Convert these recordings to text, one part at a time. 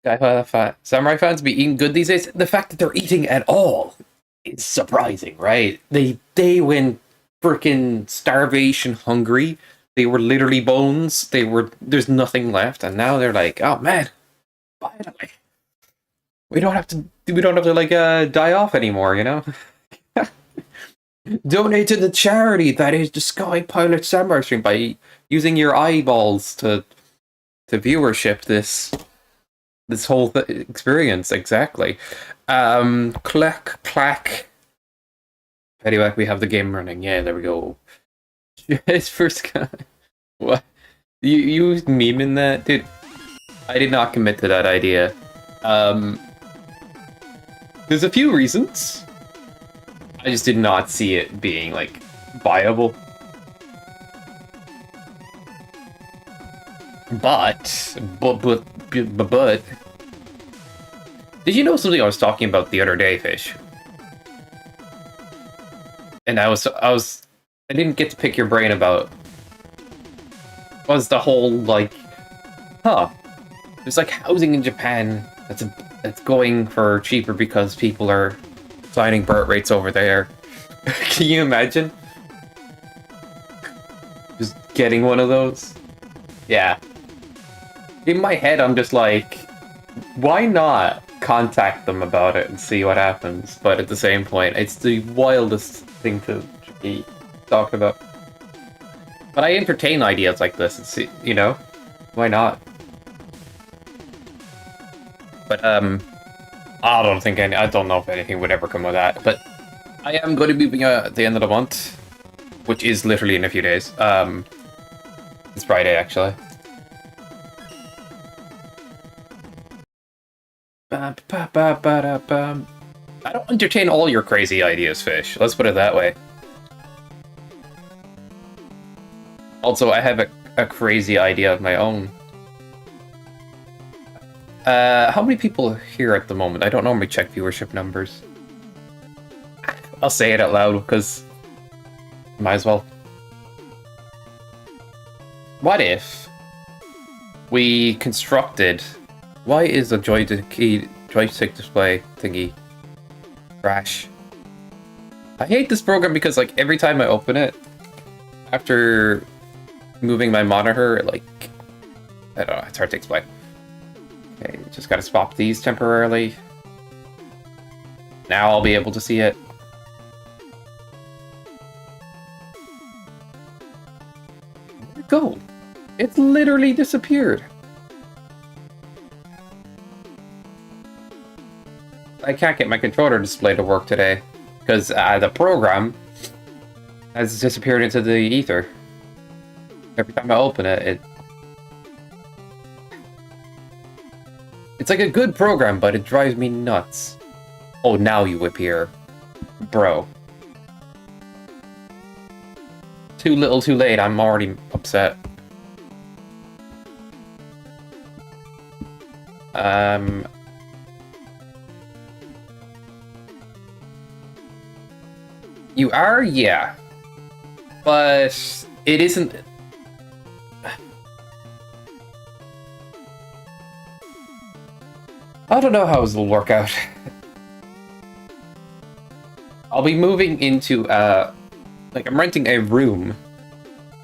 Samurai fans be eating good these days. The fact that they're eating at all is surprising, right? They went freaking starvation hungry. They were literally bones. There's nothing left, and now they're like, oh man, finally, we don't have to like die off anymore, you know? Donate to the charity that is the Sky Pilot Samurai stream by using your eyeballs to viewership this whole experience. Exactly. Clack clack. Anyway, we have the game running. Yeah, there we go. His first guy. What? You memeing that, dude? I did not commit to that idea. There's a few reasons. I just did not see it being like viable. But did you know something I was talking about the other day, Fish? And I didn't get to pick your brain about was the whole like, there's like housing in Japan that's going for cheaper because people are signing birth rates over there. Can you imagine? Just getting one of those? Yeah. In my head, I'm just like, why not contact them about it and see what happens? But at the same point, it's the wildest thing to be talking about. But I entertain ideas like this, and see, you know? Why not? But, I don't know if anything would ever come of that, but I am going to be moving at the end of the month, which is literally in a few days. It's Friday, actually. I don't entertain all your crazy ideas, Fish. Let's put it that way. Also, I have a crazy idea of my own. How many people are here at the moment? I don't normally check viewership numbers. I'll say it out loud because might as well. What if we constructed? Why is a joystick display thingy crash? I hate this program because like every time I open it, after moving my monitor, like I don't know, it's hard to explain. Okay, just gotta swap these temporarily. Now I'll be able to see it. Where'd it go? It's literally disappeared. I can't get my controller display to work today because the program has disappeared into the ether. Every time I open it, it's like a good program, but it drives me nuts. Oh, now you appear. Bro. Too little, too late. I'm already upset. You are? Yeah. But it isn't... I don't know how this will work out. I'll be moving into, like, I'm renting a room.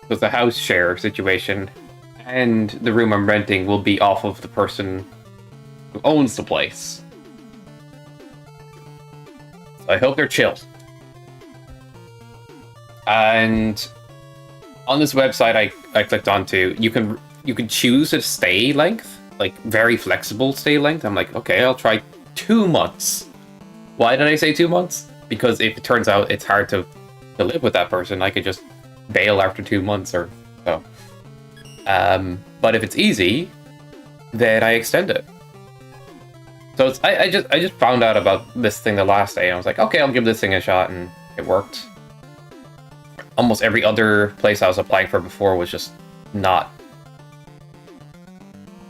So it's a house share situation. And the room I'm renting will be off of the person who owns the place. So I hope they're chill. And on this website I clicked onto, you can choose a stay length. Like, very flexible stay length. I'm like, okay, I'll try 2 months. Why did I say 2 months? Because if it turns out it's hard to live with that person, I could just bail after 2 months or so. But if it's easy, then I extend it. So it's, I just found out about this thing the last day, and I was like, okay, I'll give this thing a shot, and it worked. Almost every other place I was applying for before was just not.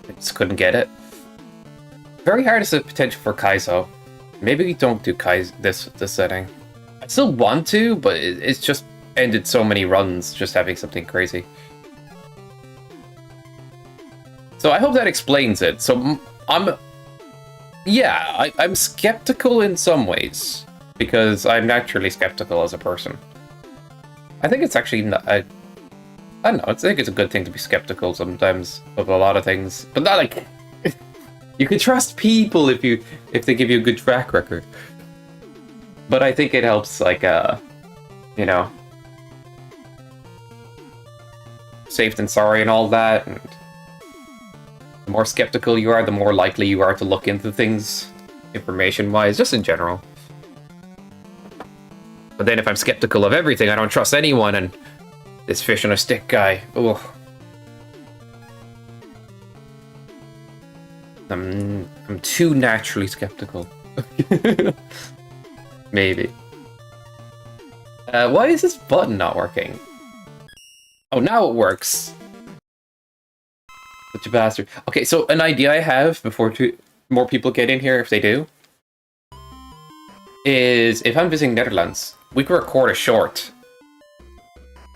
I just couldn't get it. Very hard as a potential for Kaizo. Maybe we don't do Kaizo this setting. I still want to, but it's just ended so many runs just having something crazy. So I hope that explains it. So Yeah, I'm skeptical in some ways, because I'm naturally skeptical as a person. I think it's actually not, I don't know, I think it's a good thing to be skeptical sometimes of a lot of things, but not like... You can trust people if they give you a good track record. But I think it helps, like, you know, safe than sorry and all that, and the more skeptical you are, the more likely you are to look into things, information-wise, just in general. But then if I'm skeptical of everything, I don't trust anyone, and this fish on a stick guy, ugh. I'm too naturally skeptical. Maybe. Why is this button not working? Oh, now it works. Such a bastard. Okay, so an idea I have before more people get in here, if they do, is if I'm visiting Netherlands, we could record a short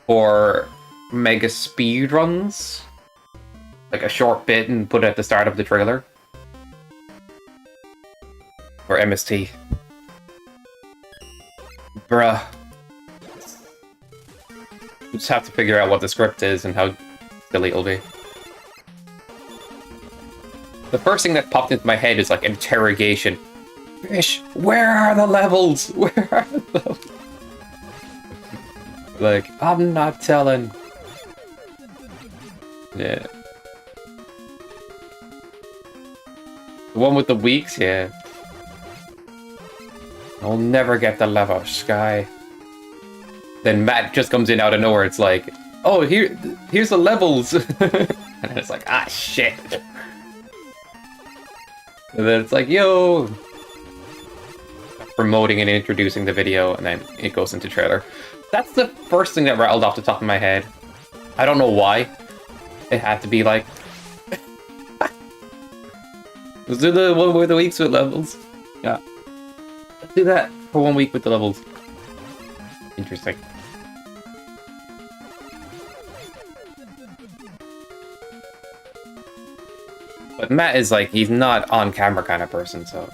for mega speed runs, like a short bit, and put it at the start of the trailer. Or MST. Bruh. We just have to figure out what the script is and how silly it'll be. The first thing that popped into my head is like interrogation. Fish, where are the levels? Where are the levels? Like, I'm not telling. Yeah. The one with the weeks, yeah. I'll never get the level, Sky. Then Matt just comes in out of nowhere. It's like, oh, here's the levels. And then it's like, ah, shit. And then it's like, yo. Promoting and introducing the video, and then it goes into trailer. That's the first thing that rattled off the top of my head. I don't know why. It had to be like... Let's do the 1 with the weeks with levels. Yeah. Let's do that for 1 week with the levels. Interesting. But Matt is like, he's not on camera kind of person, so...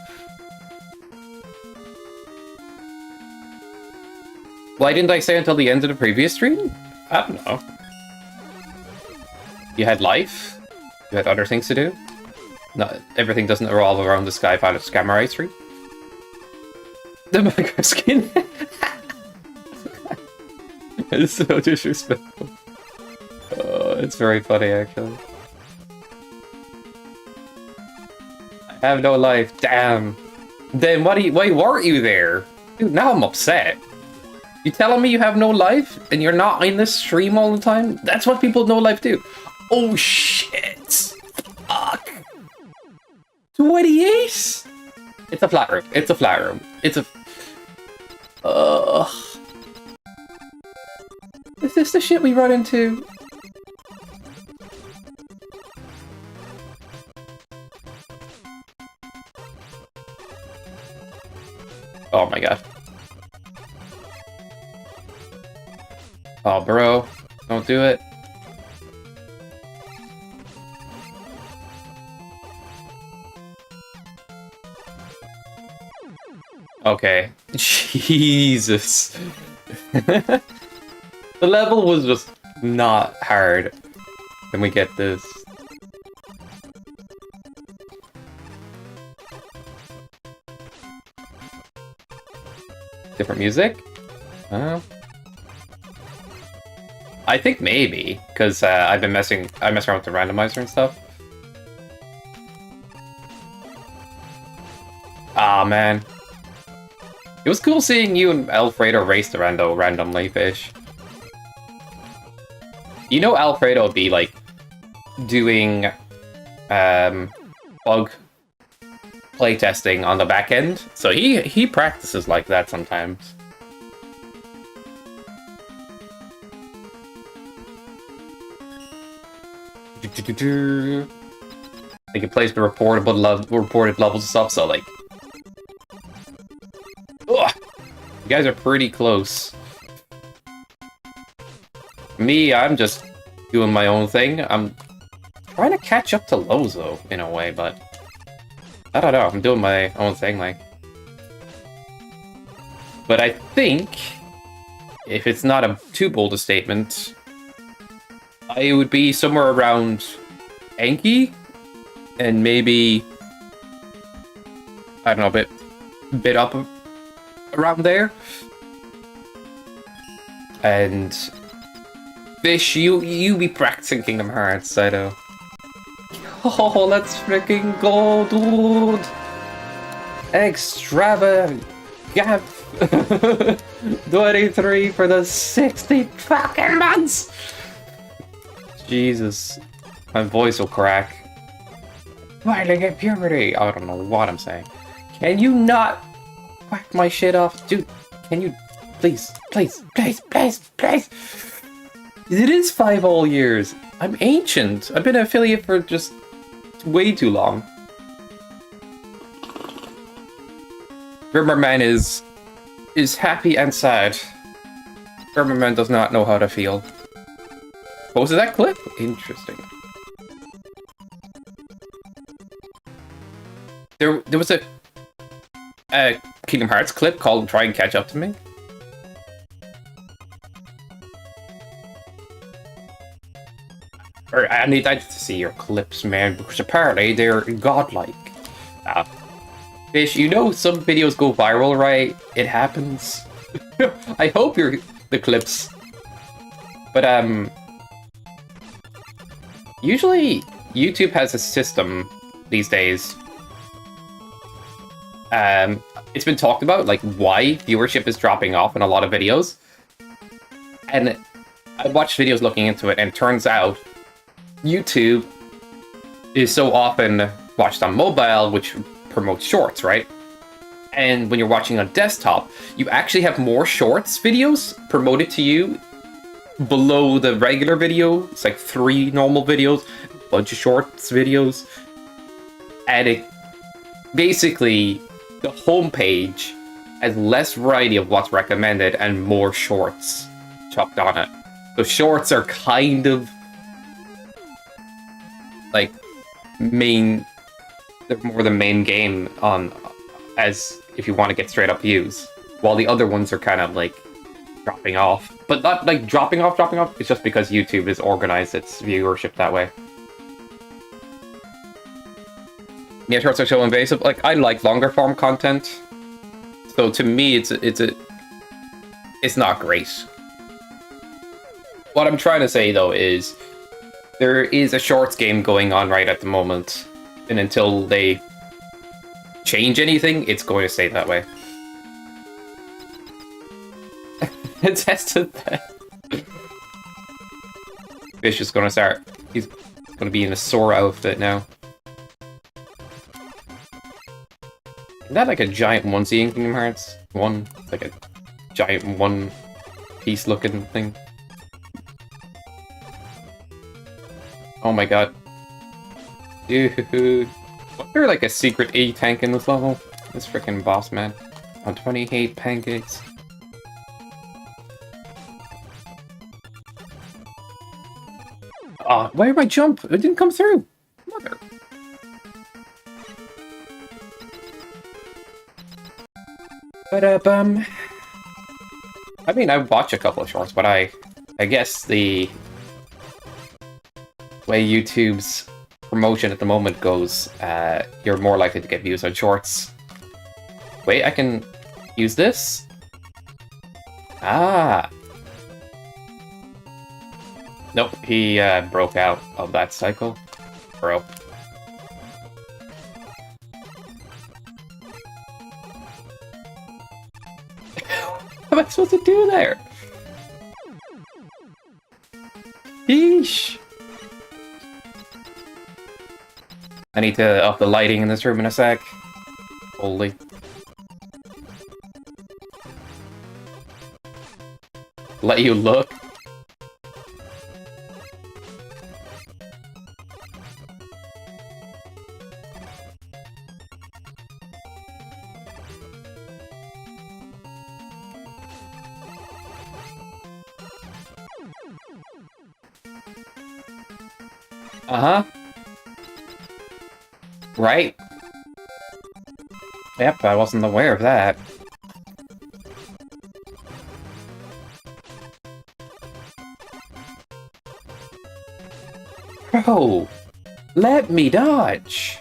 Why didn't I say until the end of the previous stream? I don't know. You had life? You had other things to do? No, everything doesn't revolve around the Sky Pilot Samurai stream? The micro skin? It's so disrespectful. Oh, it's very funny, actually. I have no life, damn. Then why weren't you there? Dude, now I'm upset. You telling me you have no life and you're not in this stream all the time? That's what people with no life do. Oh shit! Fuck! 28? It's a flat room. It's a flat room. It's a... Is this the shit we run into? Oh my god. Oh, bro. Don't do it. Okay. Jesus. The level was just not hard. Can we get this? Different music? I think maybe, because I mess around with the randomizer and stuff. Ah, man. It was cool seeing you and Alfredo race the randomly, Fish. You know Alfredo would be, like, doing, bug playtesting on the back end, so he practices like that sometimes. I think it plays the reported levels and stuff, so like... Ugh, you guys are pretty close. Me, I'm just doing my own thing. I'm trying to catch up to Lozo, in a way, but... I don't know, I'm doing my own thing, like. But I think, if it's not a too bold a statement, I would be somewhere around Enki, and maybe, I don't know, a bit up around there. And Fish, you be practicing Kingdom Hearts, I know. Oh, let's freaking go, dude! Extravagant! 23 for the 60 fucking months! Jesus. My voice will crack. Finally get puberty! I don't know what I'm saying. Can you not whack my shit off? Dude, can you please, please, please, please, please? It is 5 whole years. I'm ancient. I've been an affiliate for just way too long. Grimmerman is happy and sad. Grimmerman does not know how to feel. What was that clip? Interesting. There was a Kingdom Hearts clip called "Try and Catch Up to Me." I need to see your clips, man, because apparently they're godlike. Fish, you know some videos go viral, right? It happens. I hope the clips. But, usually YouTube has a system these days. It's been talked about, like, why viewership is dropping off in a lot of videos. And I watched videos looking into it, and it turns out YouTube is so often watched on mobile, which promotes shorts, right? And when you're watching on desktop, you actually have more shorts videos promoted to you below the regular video. It's like 3 normal videos, a bunch of shorts videos. And it basically, the homepage has less variety of what's recommended and more shorts chucked on it. So shorts are kind of like they're more the main game on, as if you want to get straight up views, while the other ones are kind of like dropping off, but not like dropping off. It's just because YouTube has organized its viewership that way. Yeah, shorts are so invasive. Like, I like longer form content, so to me, it's not great. What I'm trying to say though is, there is a shorts game going on right at the moment, and until they change anything, it's going to stay that way. Tested that. Fish is gonna start. He's gonna be in a Sora outfit now. Isn't that like a giant onesie in Kingdom Hearts? Like a giant one-piece looking thing. Oh my god. Dude. Was there like a secret E tank in this level? This freaking boss, man. On 28 pancakes. Where did my jump? It didn't come through. Mother. But, I mean, I've watched a couple of shorts, but I guess the way YouTube's promotion at the moment goes, you're more likely to get views on shorts. Wait, I can use this? Ah. Nope, he broke out of that cycle. Bro. What am I supposed to do there? Yeesh. I need to up the lighting in this room in a sec. Holy. Let you look. Uh-huh. Right? Yep, I wasn't aware of that. Bro, let me dodge.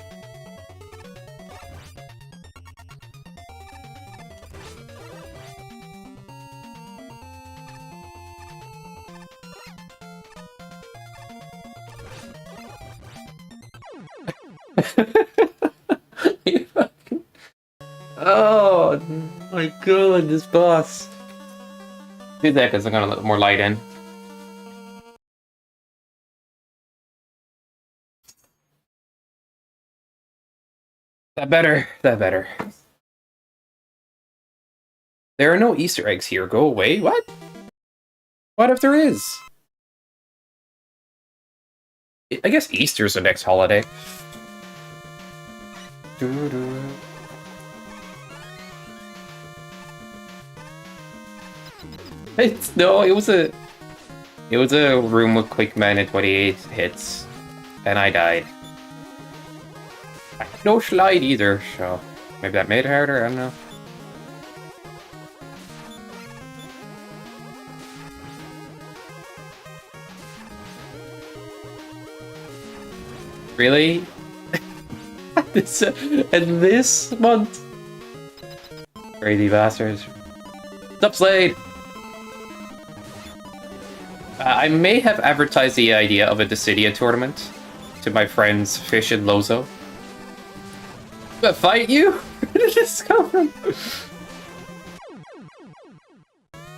You fucking... Oh my god, this boss. Do that because I'm gonna let more light in. That better. That better. There are no Easter eggs here. Go away. What? What if there is? I guess Easter's the next holiday. It was a room with quick men and 28 hits, and I died. I had no slide either, so maybe that made it harder. I don't know. Really? And this month? Crazy bastards. What's up, Slade? I may have advertised the idea of a Dissidia tournament to my friends Fish and Lozo. But fight you? Where did this come from?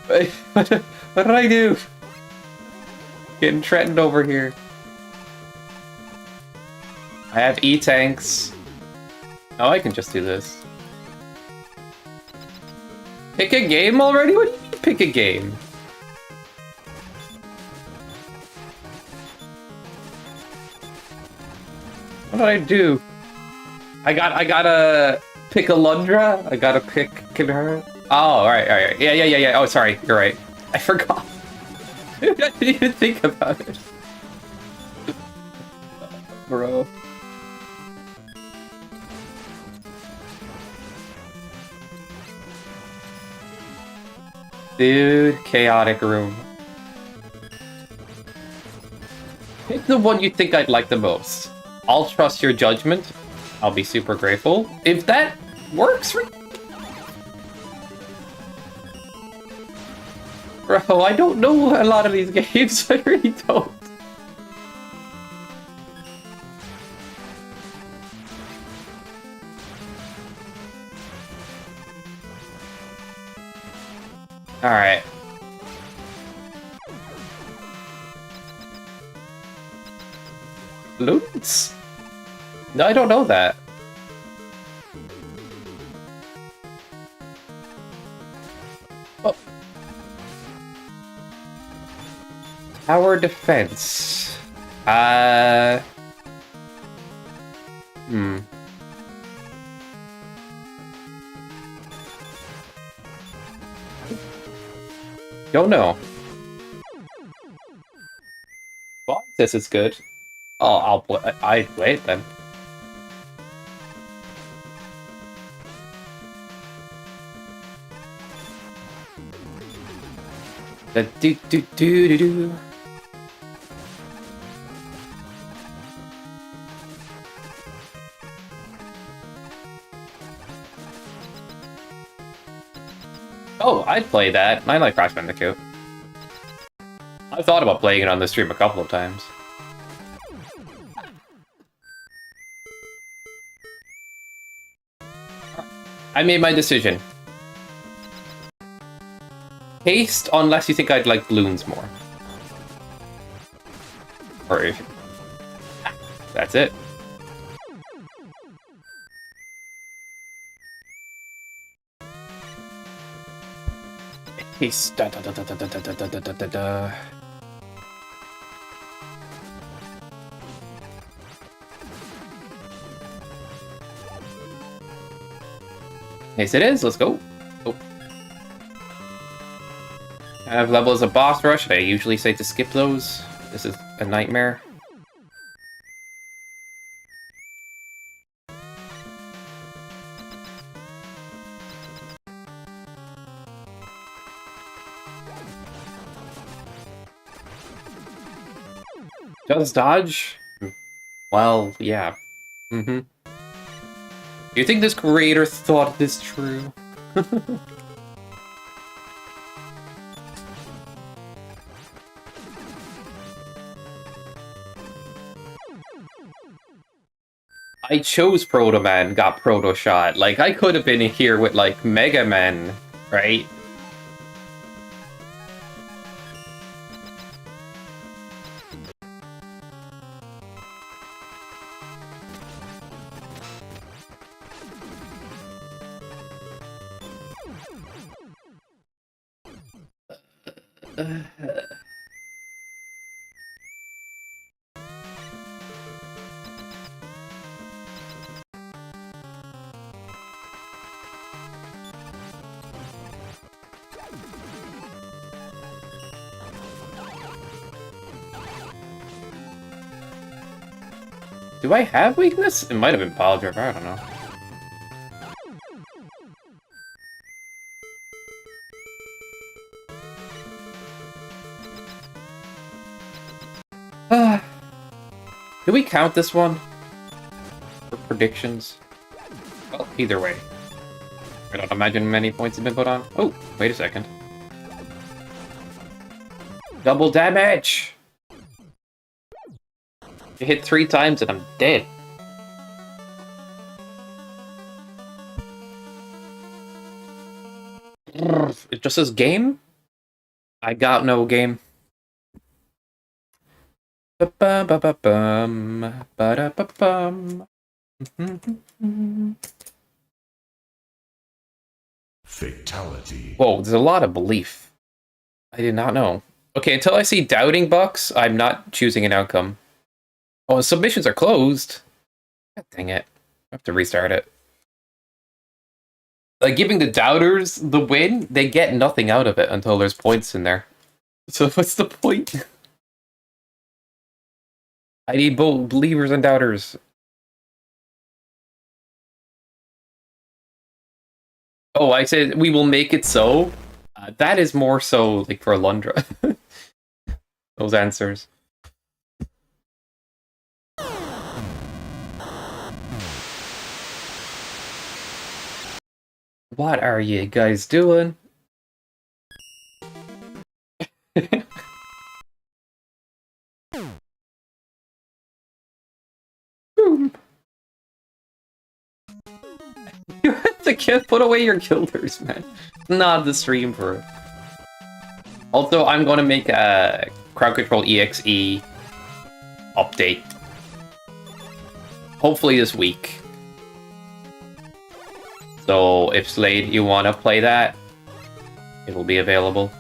Wait, what did I do? Getting threatened over here. I have E-tanks. Oh, I can just do this. Pick a game already? What do you mean pick a game? What did I do? I gotta pick Alundra? I gotta pick Kinhara? Oh, alright. Yeah. Oh, sorry, you're right. I forgot. I didn't even think about it. Bro. Dude, chaotic room. Pick the one you think I'd like the most. I'll trust your judgment. I'll be super grateful. If that works for... Bro, I don't know a lot of these games. I really don't. Alright. Balloons? No, I don't know that. Oh. Tower defense. Don't know. Well, this is good. Oh, I'd play it then. The do. Oh, I'd play that. I like Crash Bandicoot. I've thought about playing it on the stream a couple of times. I made my decision. Haste, unless you think I'd like balloons more. Or if... That's it. Haste. Haste it is, let's go. Oh. I have level as a boss rush. I usually say to skip those. This is a nightmare. Does dodge? Well, yeah. Mm-hmm. Do you think this creator thought this true? I chose Proto Man, got Proto Shot. Like, I could have been here with, like, Mega Man, right? Do I have weakness? It might have been Pile Driver, I don't know. Do we count this one? For predictions? Well, either way. I don't imagine many points have been put on. Oh, wait a second. Double damage! You hit 3 times and I'm dead. It just says game? I got no game. Ba-ba-ba-ba-bum. Ba-da-ba-bum. Fatality. Whoa, there's a lot of belief. I did not know. Okay, until I see doubting box, I'm not choosing an outcome. Oh, the submissions are closed. God dang it. I have to restart it. Like, giving the doubters the win, they get nothing out of it until there's points in there. So what's the point? I need both believers and doubters. Oh, I said we will make it so. That is more so like for Alundra. Those answers. What are you guys doing? Boom. You have to put away your guilders, man. Not the stream for it. Also, I'm going to make a Crowd Control EXE update. Hopefully this week. So if Slade, you want to play that, it will be available.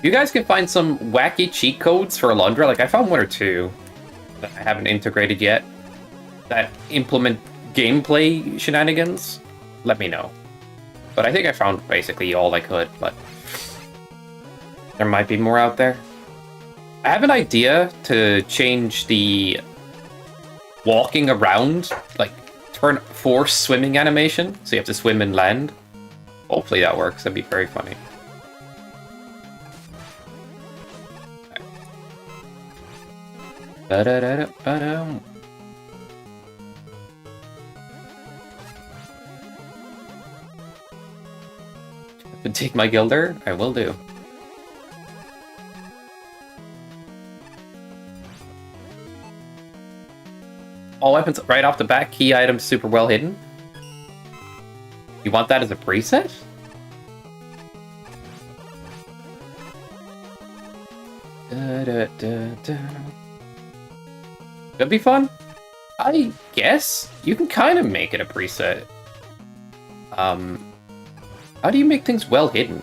You guys can find some wacky cheat codes for Alundra. Like, I found 1 or 2 that I haven't integrated yet that implement gameplay shenanigans. Let me know. But I think I found basically all I could, but there might be more out there. I have an idea to change the walking around, like, force swimming animation, so you have to swim and land. Hopefully that works, that'd be very funny. Ba-da-da-da-ba-dum. Take my gilder? I will do. All weapons right off the bat, key items super well hidden. You want that as a preset? Da-da-da-da. Could be fun. I guess you can kind of make it a preset. How do you make things well hidden?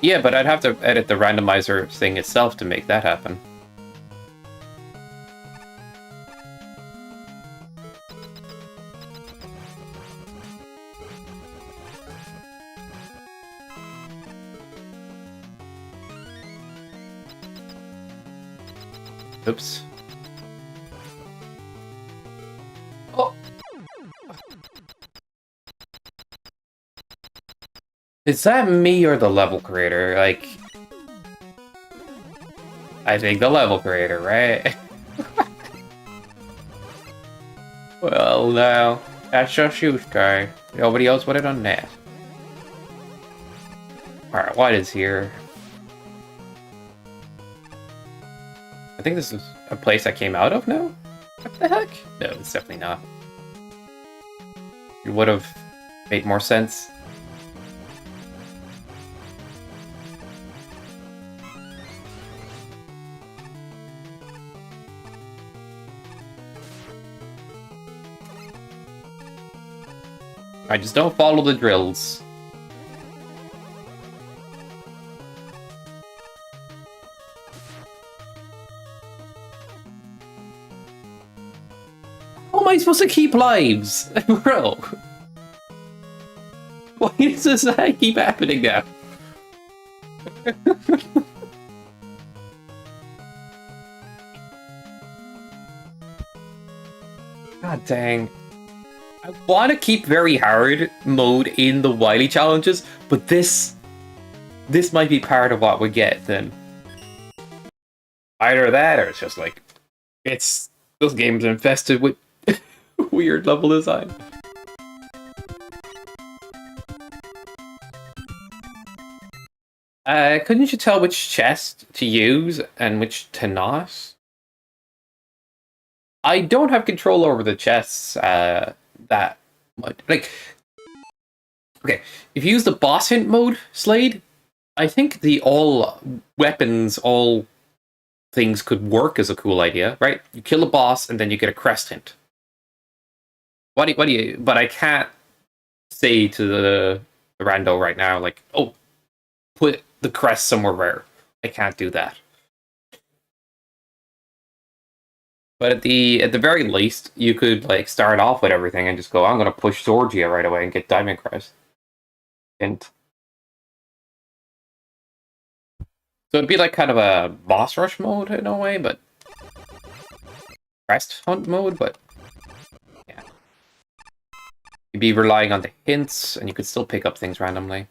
Yeah, but I'd have to edit the randomizer thing itself to make that happen. Oops. Oh! Is that me or the level creator? Like, I think the level creator, right? Well, no. That's just you, Sky. Nobody else would have done that. Alright, what is here? I think this is a place I came out of now? What the heck? No, it's definitely not. It would have made more sense. I just don't follow the drills. How am I supposed to keep lives? Bro. Why does this keep happening now? God dang. I want to keep very hard mode in the Wily challenges, but this might be part of what we get then. Either that, or it's just like, it's those games are infested with weird level design. Couldn't you tell which chest to use and which to not? I don't have control over the chests that much. Like, okay, if you use the boss hint mode, Slade, I think the all weapons, all things could work as a cool idea, right? You kill a boss and then you get a crest hint. What do you, but I can't say to the rando right now, like, oh, put the crest somewhere rare. I can't do that. But at the very least, you could like start off with everything and just go, I'm gonna push Zorgia right away and get Diamond Crest. And so it'd be like kind of a boss rush mode in a way, but crest hunt mode, but yeah. You'd be relying on the hints and you could still pick up things randomly.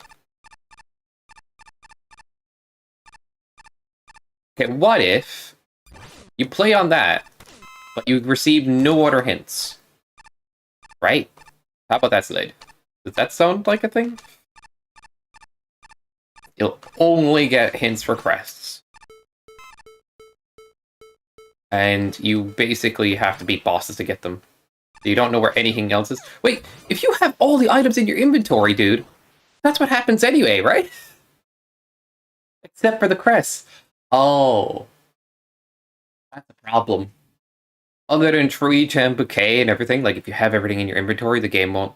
Okay, what if you play on that, but you receive no other hints? Right? How about that, Slade? Does that sound like a thing? You'll only get hints for crests. And you basically have to beat bosses to get them. You don't know where anything else is. Wait, if you have all the items in your inventory, dude, that's what happens anyway, right? Except for the crests. Oh. That's a problem. Other than tree, gem, bouquet, and everything, like if you have everything in your inventory, the game won't...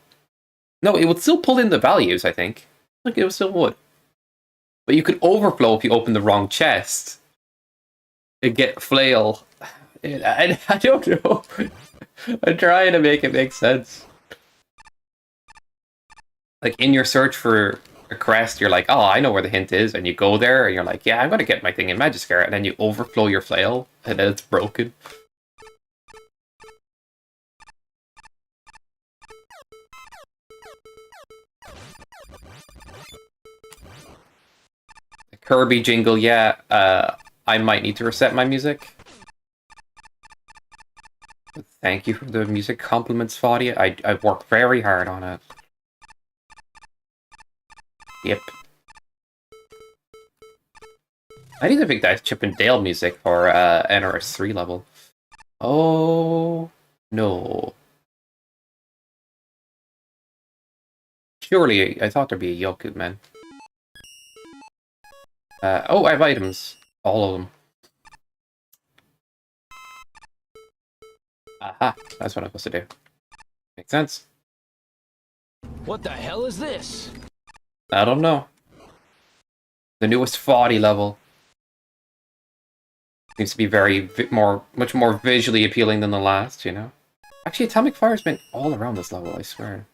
No, it would still pull in the values, I think. Like, it still would. But you could overflow if you open the wrong chest. And get flail. I don't know. I'm trying to make it make sense. Like, in your search for a crest, you're like, oh, I know where the hint is. And you go there, and you're like, yeah, I'm going to get my thing in Magikarp. And then you overflow your flail, and then it's broken. The Kirby jingle, yeah. I might need to reset my music. Thank you for the music compliments, Fadia. I worked very hard on it. Yep. I need to pick that Chip and Dale music for NRS 3 level. Oh no. Surely, I thought there'd be a Yoku, man. Oh, I have items. All of them. Aha, that's what I'm supposed to do. Makes sense. What the hell is this? I don't know. The newest 40 level. Seems to be much more visually appealing than the last, you know? Actually, Atomic Fire's been all around this level, I swear.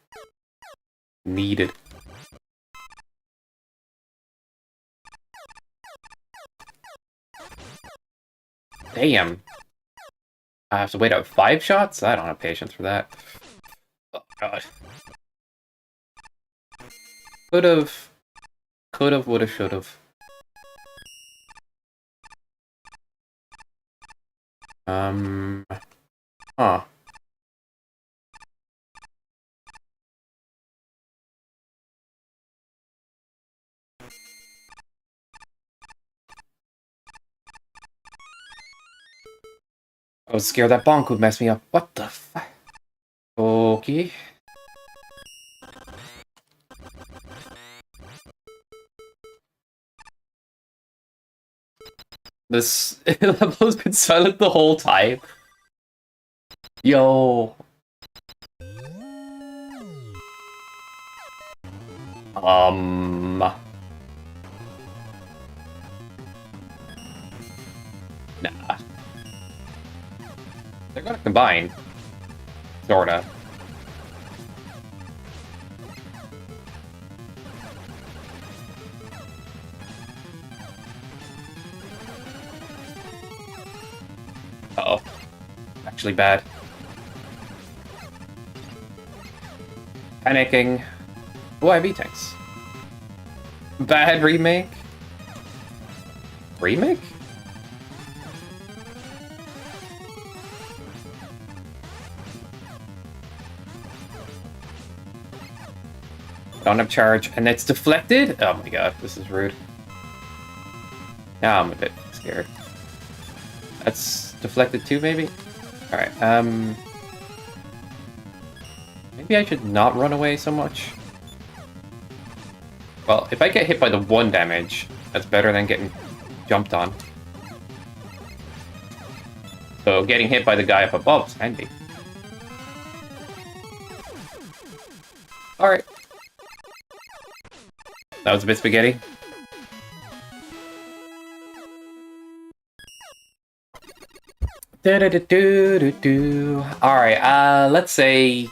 Needed. Damn. I have to wait out 5 shots? I don't have patience for that. Oh, God. Could've Could've, would've, should've. Huh. I was scared that bonk would mess me up. What the fuck? Okay. This level's been silent the whole time. Yo. Nah. They're gonna combine. Sorta. Uh-oh. Actually bad. Panicking. Oh, I have E-Tanks. Bad remake? Remake? Don't have charge, and it's deflected? Oh my god, this is rude. Now I'm a bit scared. That's deflected too, maybe? Alright, maybe I should not run away so much. Well, if I get hit by the 1 damage, that's better than getting jumped on. So getting hit by the guy up above is handy. Alright. That was a bit spaghetti. Alright, let's say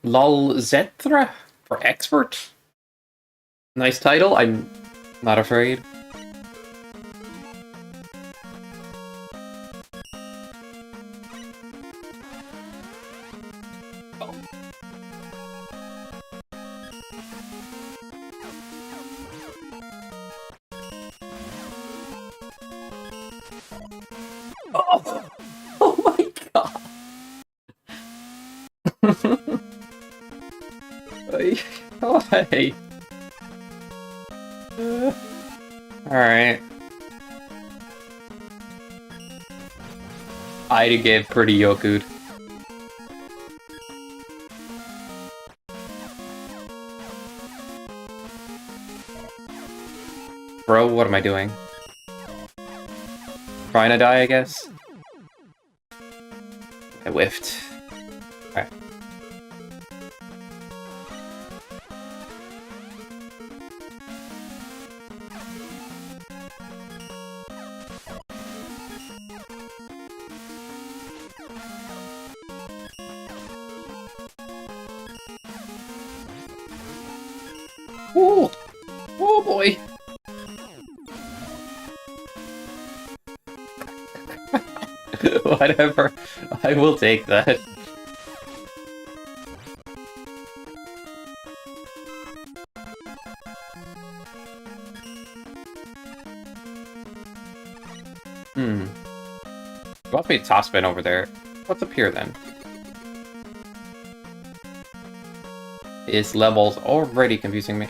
Lol Zethra for expert. Nice title, I'm not afraid. Oh, oh my god. Why? Alright. I'd get pretty yoku'd. Bro, what am I doing? Trying to die, I guess? I whiffed. Alright. Ooh! Oh boy! Whatever. I will take that. Wants me to top spin over there. What's up here then? This level's already confusing me.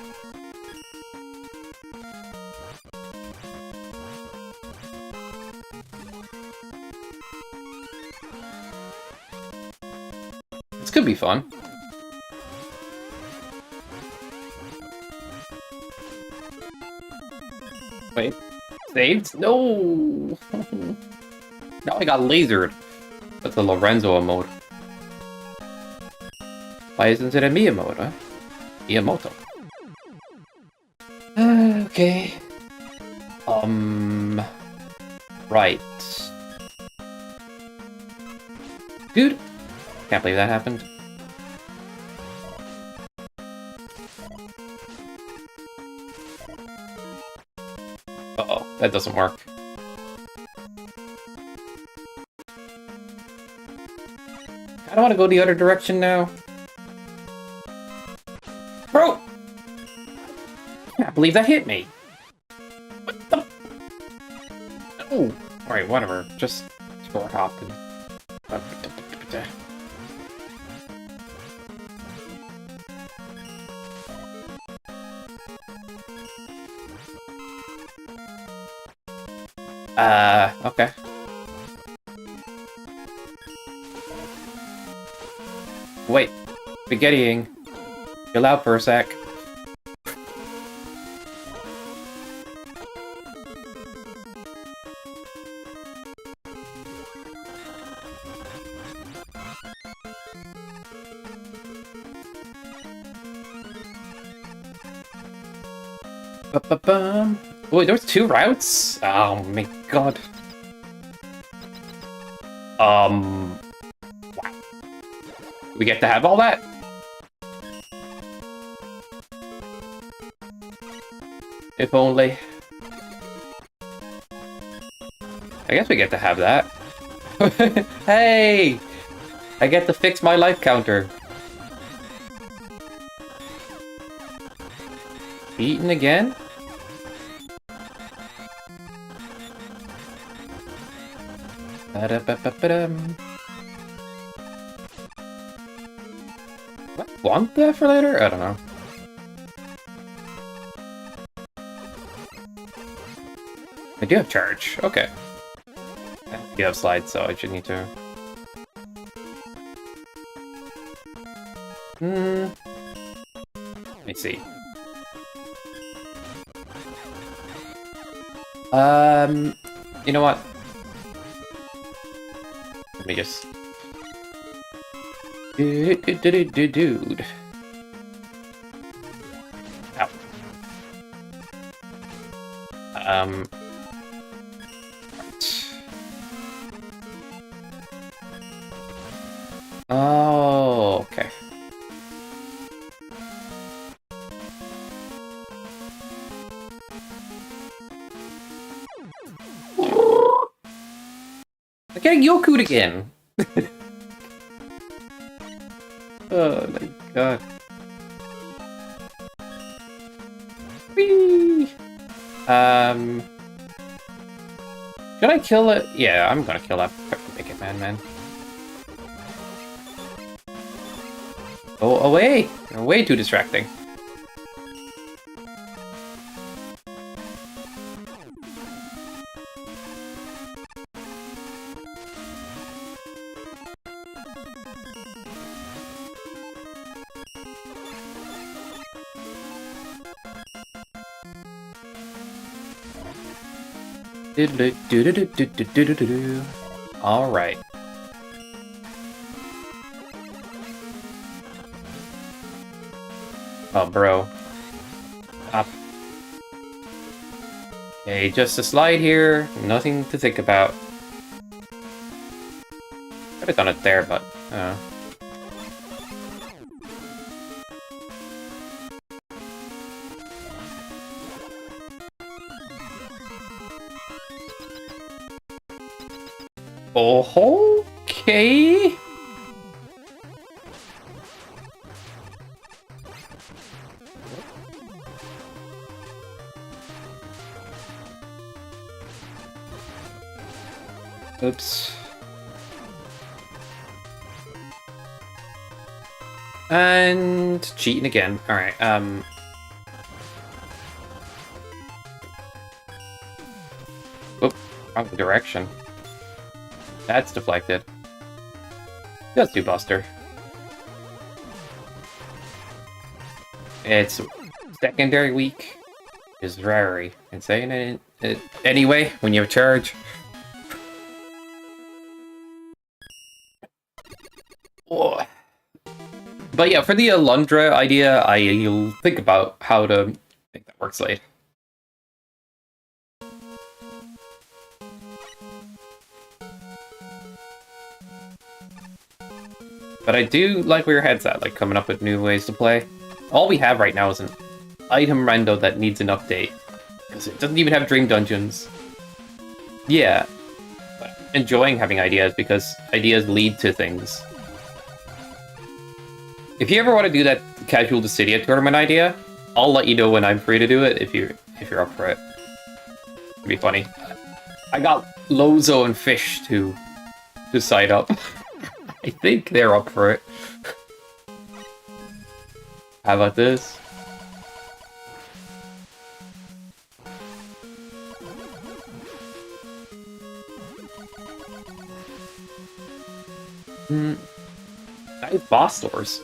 This could be fun. Wait. Saved? No! Now I got lasered. That's a Lorenzo mode. Why isn't it a Miyamoto? Huh? Miyamoto. Okay. Right. Dude! Can't believe that happened. Uh-oh, that doesn't work. I don't want to go the other direction now. Bro! believe that hit me. What the? Oh, alright, whatever. Just short hop and... Okay. Wait, spaghettiing. Chill out for a sec. Ba-ba-bum. Wait, there's 2 routes? Oh my god. Wow. We get to have all that? If only. I guess we get to have that. Hey! I get to fix my life counter. Eaten again? Ba-da-ba-ba-ba-dum. What? Want that for later? I don't know. I do have charge. Okay. I do have slides, so I should need to... Let me see. You know what? Let me just... Dude. Ow. Oh, okay. I'm getting Yoku'd again. Oh my god. Whee! Should I kill it? Yeah, I'm gonna kill that fucking man. Go away! You're way too distracting. All right. Oh, bro. Up. Okay, just a slide here. Nothing to think about. Could have done it there, but... Oh, okay. Oops. And cheating again. All right. Oop, wrong direction. That's deflected. Let's do Buster. It's secondary week. Is rare. And saying it anyway when you have charge. Oh. But yeah, for the Alundra idea, I'll think about how to make that work late. But I do like where your head's at, like coming up with new ways to play. All we have right now is an item rando that needs an update. Because it doesn't even have dream dungeons. Yeah. But enjoying having ideas because ideas lead to things. If you ever want to do that Casual Dissidia tournament idea, I'll let you know when I'm free to do it if you're up for it. It'd be funny. I got Lozo and Fish to side up. I think they're up for it. How about this? I have boss doors.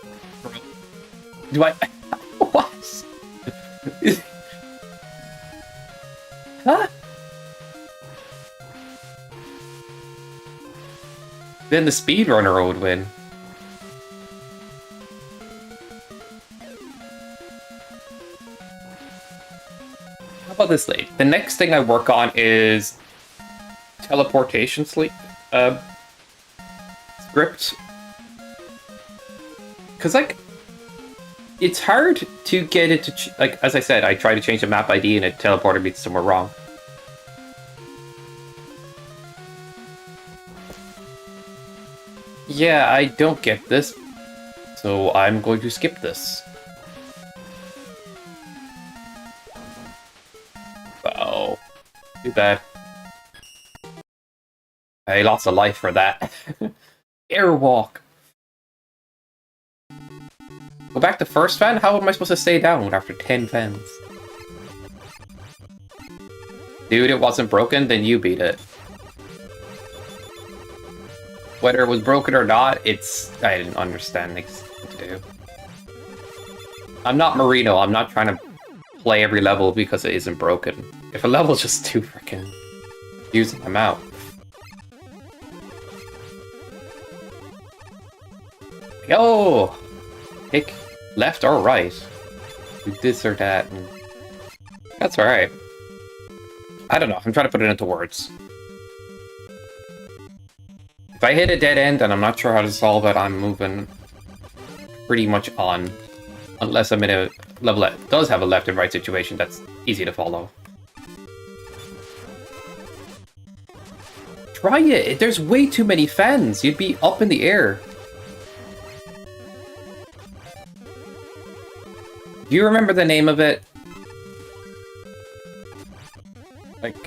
Do I? What? Huh? Then the speedrunner would win. How about this, late? The next thing I work on is teleportation script. Because, like, it's hard to get it to... like, as I said, I tried to change the map ID and it teleported me to somewhere wrong. Yeah, I don't get this, so I'm going to skip this. Oh, too bad. I lost a life for that. Airwalk. Go back to first fan? How am I supposed to stay down after 10 fans? Dude, it wasn't broken, then you beat it. Whether it was broken or not, I didn't understand what to do. I'm not Marino, I'm not trying to play every level because it isn't broken. If a level's just too freaking using, I'm out. Yo! Pick left or right. Do this or that. And that's alright. I don't know, I'm trying to put it into words. If I hit a dead end and I'm not sure how to solve it, I'm moving pretty much on. Unless I'm in a level that does have a left and right situation that's easy to follow. Try it! There's way too many fans! You'd be up in the air. Do you remember the name of it? Like...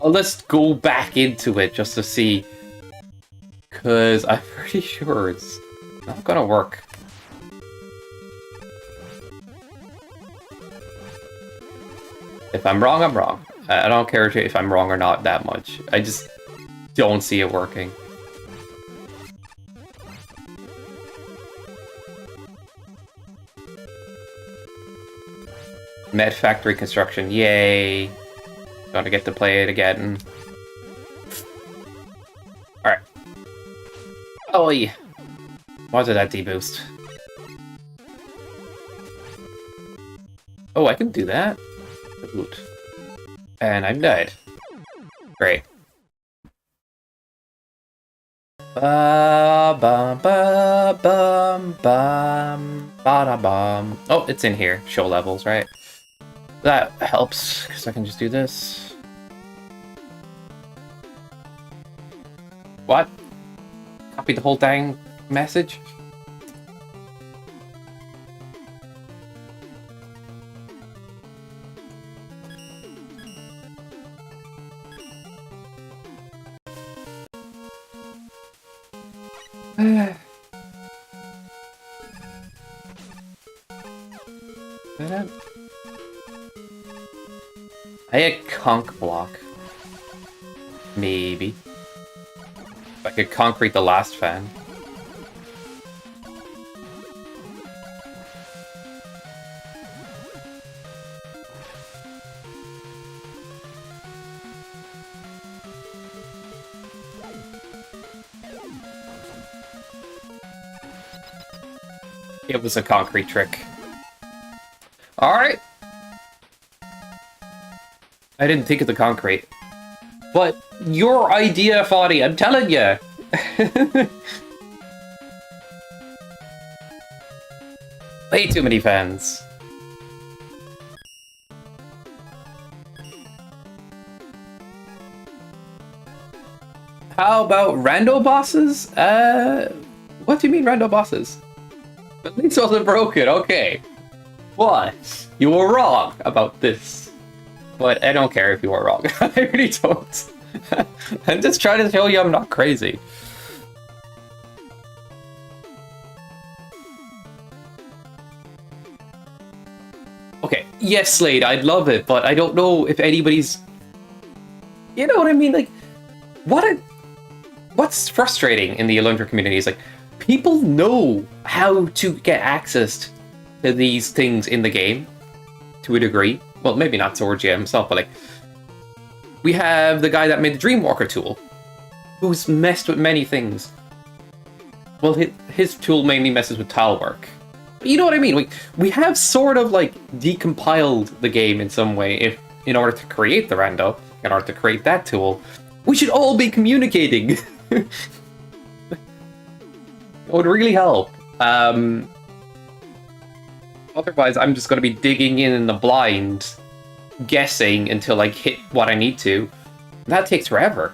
let's go back into it just to see. Because I'm pretty sure it's not gonna work. If I'm wrong, I'm wrong. I don't care if I'm wrong or not that much. I just don't see it working. Med Factory Construction, yay! Gonna get to play it again. Alright. Oh, yeah. Why did that deboost? Oh, I can do that? Good. And I've died. Great. Ba bum ba bum bum ba da bum. Oh, it's in here. Show levels, right? That helps, because I can just do this. What? Copy the whole dang message? I had conk block. Maybe. If I could concrete the last fan. It was a concrete trick. Alright. I didn't think of the concrete. But your idea, Foddy, I'm telling you. Way too many fans. How about rando bosses? What do you mean rando bosses? At least it wasn't broken, okay. But you were wrong about this. But I don't care if you are wrong. I really don't. I'm just trying to show you I'm not crazy. Okay, yes, Slade, I'd love it, but I don't know if anybody's... You know what I mean? Like, what's frustrating in the Alundra community is, like, people know how to get access to these things in the game, to a degree. Well, maybe not Sorgia himself, but, like, we have the guy that made the Dreamwalker tool, who's messed with many things. Well, his tool mainly messes with tile work. You know what I mean? We have sort of, like, decompiled the game in some way in order to create the rando, in order to create that tool. We should all be communicating! It would really help. Otherwise, I'm just going to be digging in the blind, guessing until I hit what I need to. That takes forever.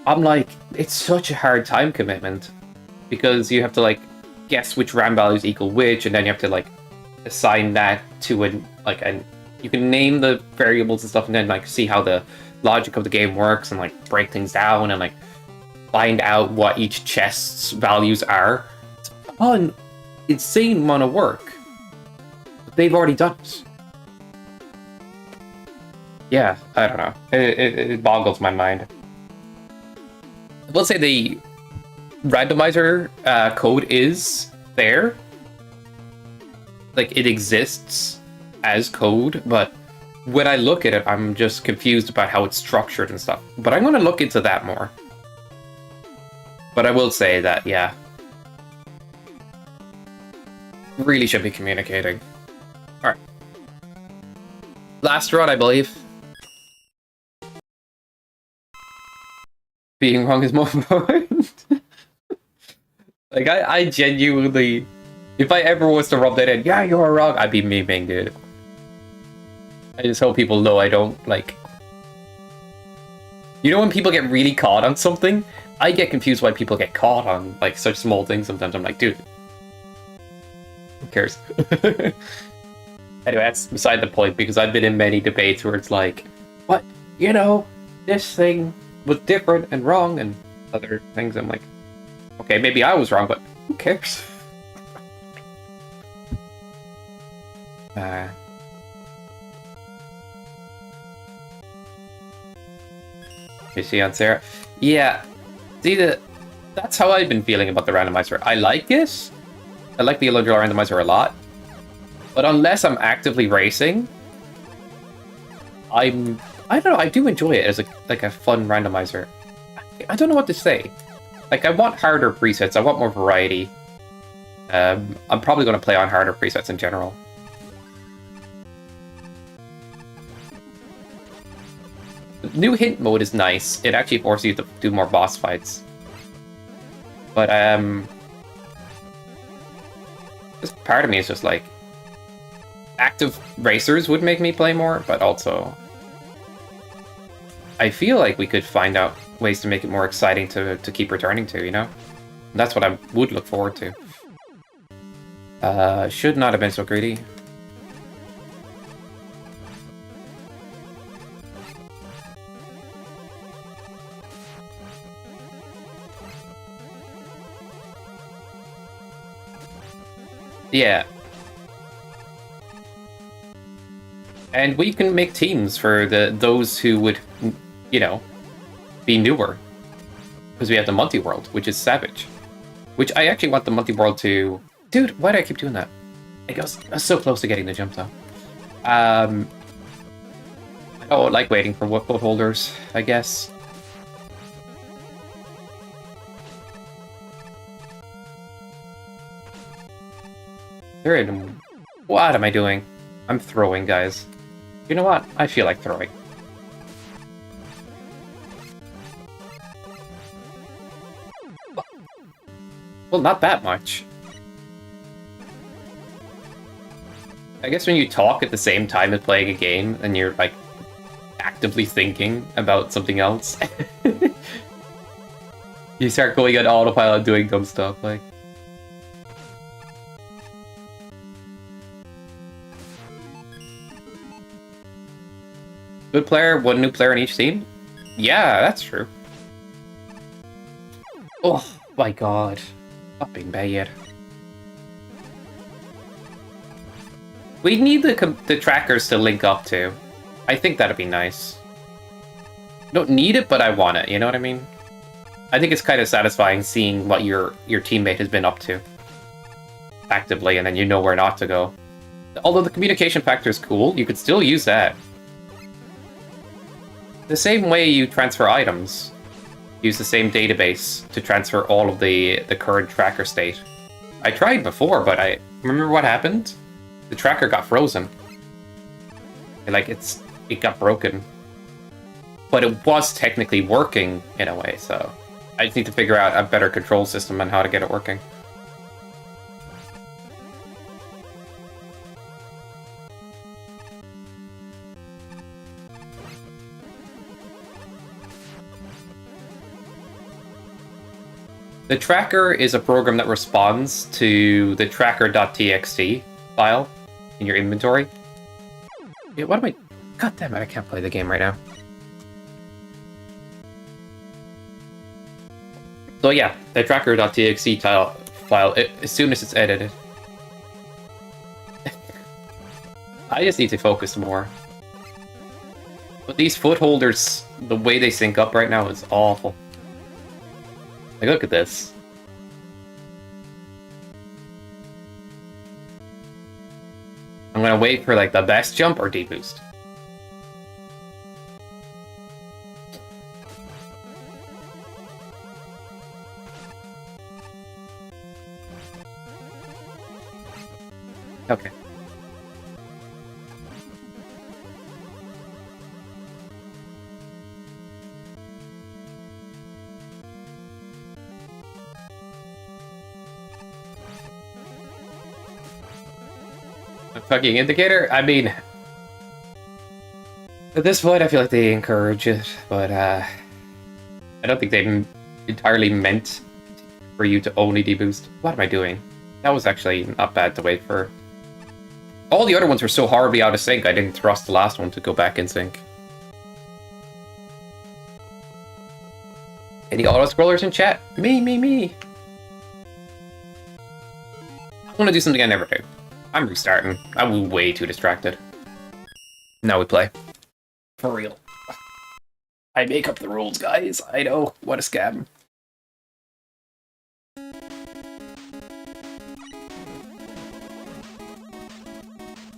I'm like, it's such a hard time commitment. Because you have to, like, guess which RAM values equal which, and then you have to, like, assign that to you can name the variables and stuff, and then, like, see how the logic of the game works, and, like, break things down, and, like, find out what each chest's values are. It's a fun, insane amount of work. But they've already done it. Yeah, I don't know. It boggles my mind. I will say the randomizer code is there. Like, it exists as code, but when I look at it, I'm just confused about how it's structured and stuff. But I'm going to look into that more. But I will say that, yeah, really should be communicating. Alright. Last run, I believe. Being wrong is more important. Like, I genuinely... If I ever was to rub that in, yeah, you're wrong, I'd be memeing, dude. I just hope people know I don't, like... You know when people get really caught on something? I get confused why people get caught on, like, such small things sometimes. I'm like, dude... Who cares? Anyway, that's beside the point, because I've been in many debates where it's like, what? You know, this thing was different and wrong, and other things. I'm like, okay, maybe I was wrong, but who cares? You see on Sarah? Yeah, see, that's how I've been feeling about the randomizer. I like it. I like the Alundra randomizer a lot. But unless I'm actively racing, I don't know, I do enjoy it as a fun randomizer. I don't know what to say. Like, I want harder presets, I want more variety. I'm probably going to play on harder presets in general. The new hint mode is nice. It actually forces you to do more boss fights. But, just part of me is just like, active racers would make me play more, but also I feel like we could find out ways to make it more exciting to keep returning to, you know? And that's what I would look forward to. Should not have been so greedy. Yeah. And we can make teams for those who would, you know, be newer. Because we have the multi-world, which is Savage. Which I actually want the multi-world to... Dude, why do I keep doing that? I was so close to getting the jump, though. I don't like waiting for boat holders, I guess. They're in... What am I doing? I'm throwing, guys. You know what? I feel like throwing. Well, not that much. I guess when you talk at the same time as playing a game, and you're, like, actively thinking about something else, you start going on autopilot doing dumb stuff, like... Good player, one new player in each team? Yeah, that's true. Oh my god. Not being bad. We need the trackers to link up to. I think that'd be nice. Don't need it, but I want it, you know what I mean? I think it's kind of satisfying seeing what your teammate has been up to actively, and then you know where not to go. Although the communication factor is cool, you could still use that. The same way you transfer items. Use the same database to transfer all of the current tracker state. I tried before, but I remember what happened? The tracker got frozen. Like, it got broken. But it was technically working in a way, so I just need to figure out a better control system on how to get it working. The tracker is a program that responds to the tracker.txt file in your inventory. Yeah, what am I... God damn it, I can't play the game right now. So yeah, the tracker.txt file, as soon as it's edited. I just need to focus more. But these footholders, the way they sync up right now is awful. Like, look at this. I'm gonna wait for, like, the best jump or D-boost. Okay. A fucking indicator? I mean, at this point, I feel like they encourage it, but I don't think they entirely meant for you to only deboost. What am I doing? That was actually not bad to wait for. All the other ones were so horribly out of sync, I didn't trust the last one to go back in sync. Any auto-scrollers in chat? Me. I want to do something I never do. I'm restarting. I was way too distracted. Now we play. For real. I make up the rules, guys. I know. What a scam.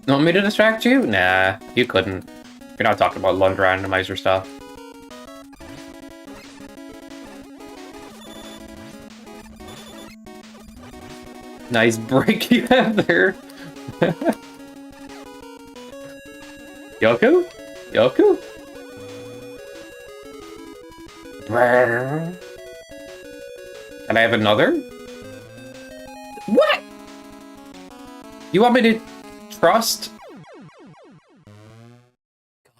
You want me to distract you? Nah, you couldn't. You're not talking about Lund randomizer stuff. Nice break you have there. Yoku? Yoku? Can I have another? What? You want me to trust?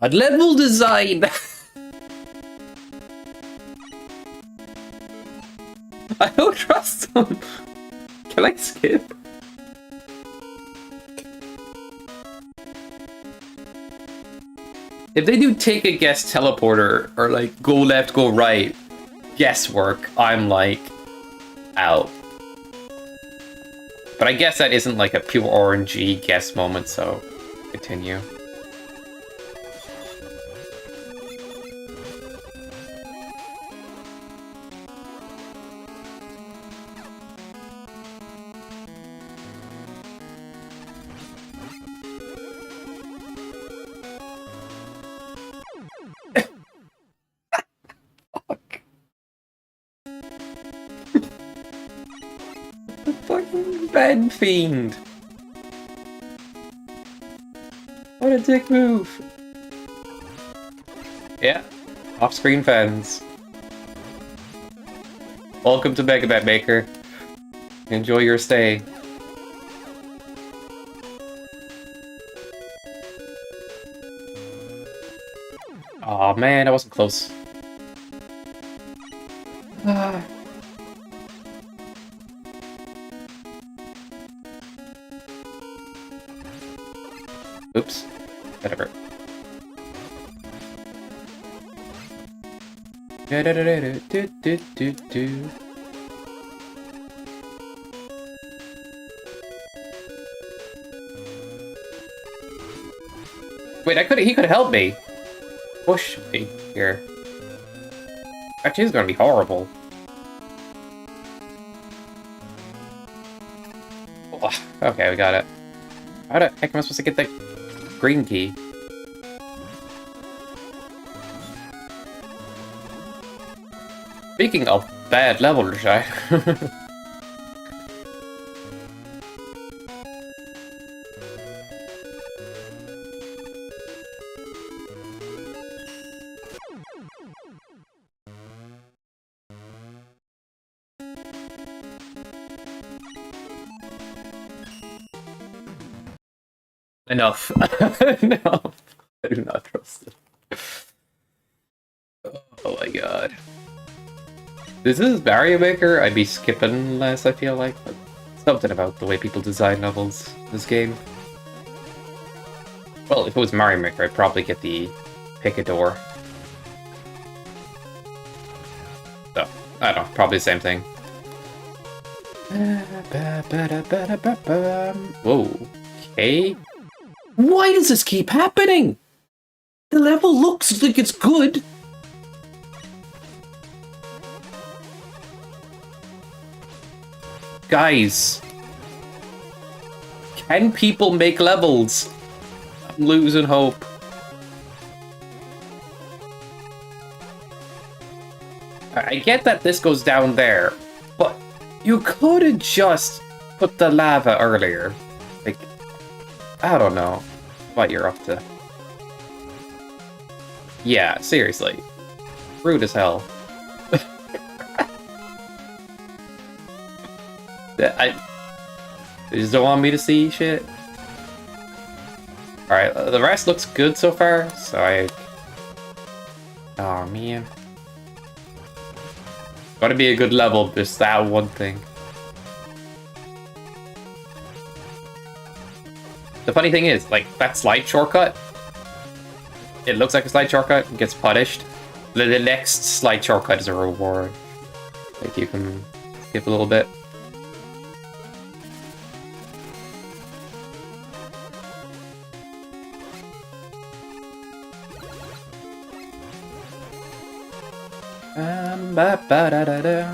God, level design! I don't trust them. Can I skip? If they do take a guess teleporter or like go left, go right, guesswork, I'm like out. But I guess that isn't like a pure RNG guess moment, so continue. Bed fiend! What a dick move! Yeah, off-screen fans. Welcome to Megabet Maker. Enjoy your stay. Aw, man, I wasn't close. Oops. Whatever. Wait, he could help me. Push me here. Actually, it's gonna be horrible. Oh, okay, we got it. How the heck am I supposed to get the green key? Speaking of bad level design. Enough. No, I do not trust it. Oh my god. This is Mario Maker, I'd be skipping less, I feel like. But something about the way people design levels in this game. Well, if it was Mario Maker, I'd probably get the Picador. So, I don't know, probably the same thing. Whoa. Okay. Why does this keep happening? The level looks like it's good. Guys. Can people make levels? I'm losing hope. I get that this goes down there, but you could have just put the lava earlier. Like, I don't know what you're up to. Yeah, seriously. Rude as hell. They just don't want me to see shit. Alright, the rest looks good so far, so oh man. Gotta be a good level, just that one thing. The funny thing is, like, that slide shortcut, it looks like a slide shortcut, gets punished. The next slide shortcut is a reward. Like, you can skip a little bit. Ba ba da da da.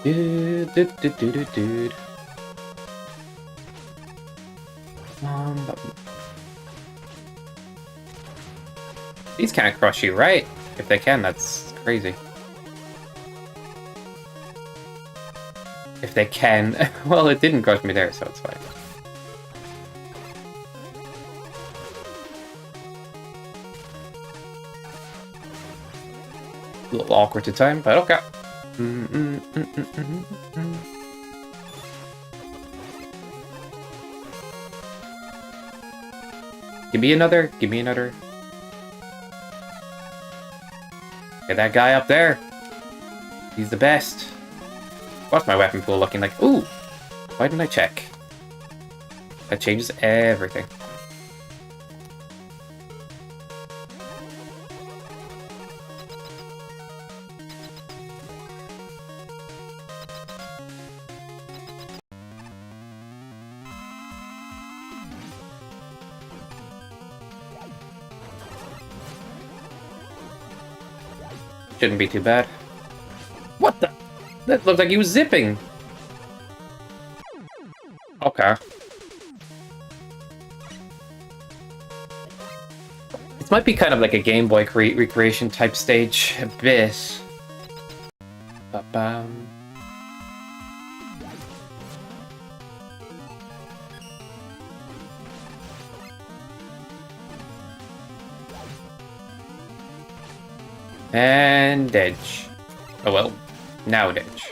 Dude. These can't crush you, right? If they can, that's crazy. If they can. Well, it didn't crush me there, so it's fine. A little awkward to time, but okay. Give me another. Give me another. Get that guy up there. He's the best. What's my weapon pool looking like? Ooh! Why didn't I check? That changes everything. Shouldn't be too bad. What the? That looked like he was zipping. Okay. This might be kind of like a Game Boy recreation type stage, a bit. Ba-bam. And edge. Oh well, now edge.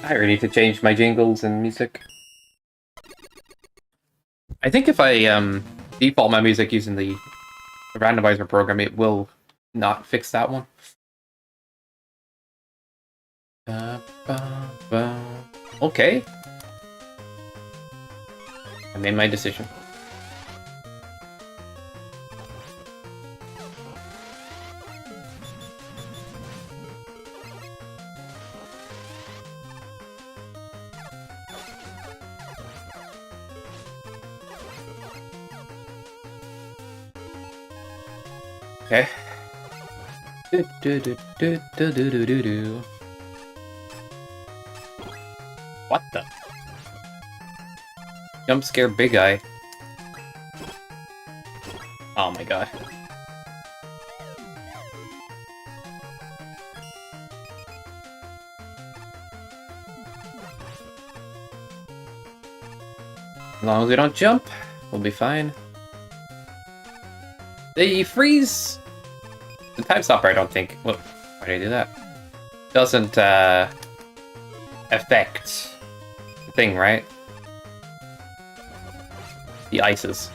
I really need to change my jingles and music. I think if I default my music using the randomizer program, it will not fix that one. Okay. I made my decision. Okay. What the? Jump scare big eye. Oh my god. As long as we don't jump, we'll be fine. The freeze... The time stopper, I don't think... Whoa, why did I do that? Doesn't, affect the thing, right? The ices.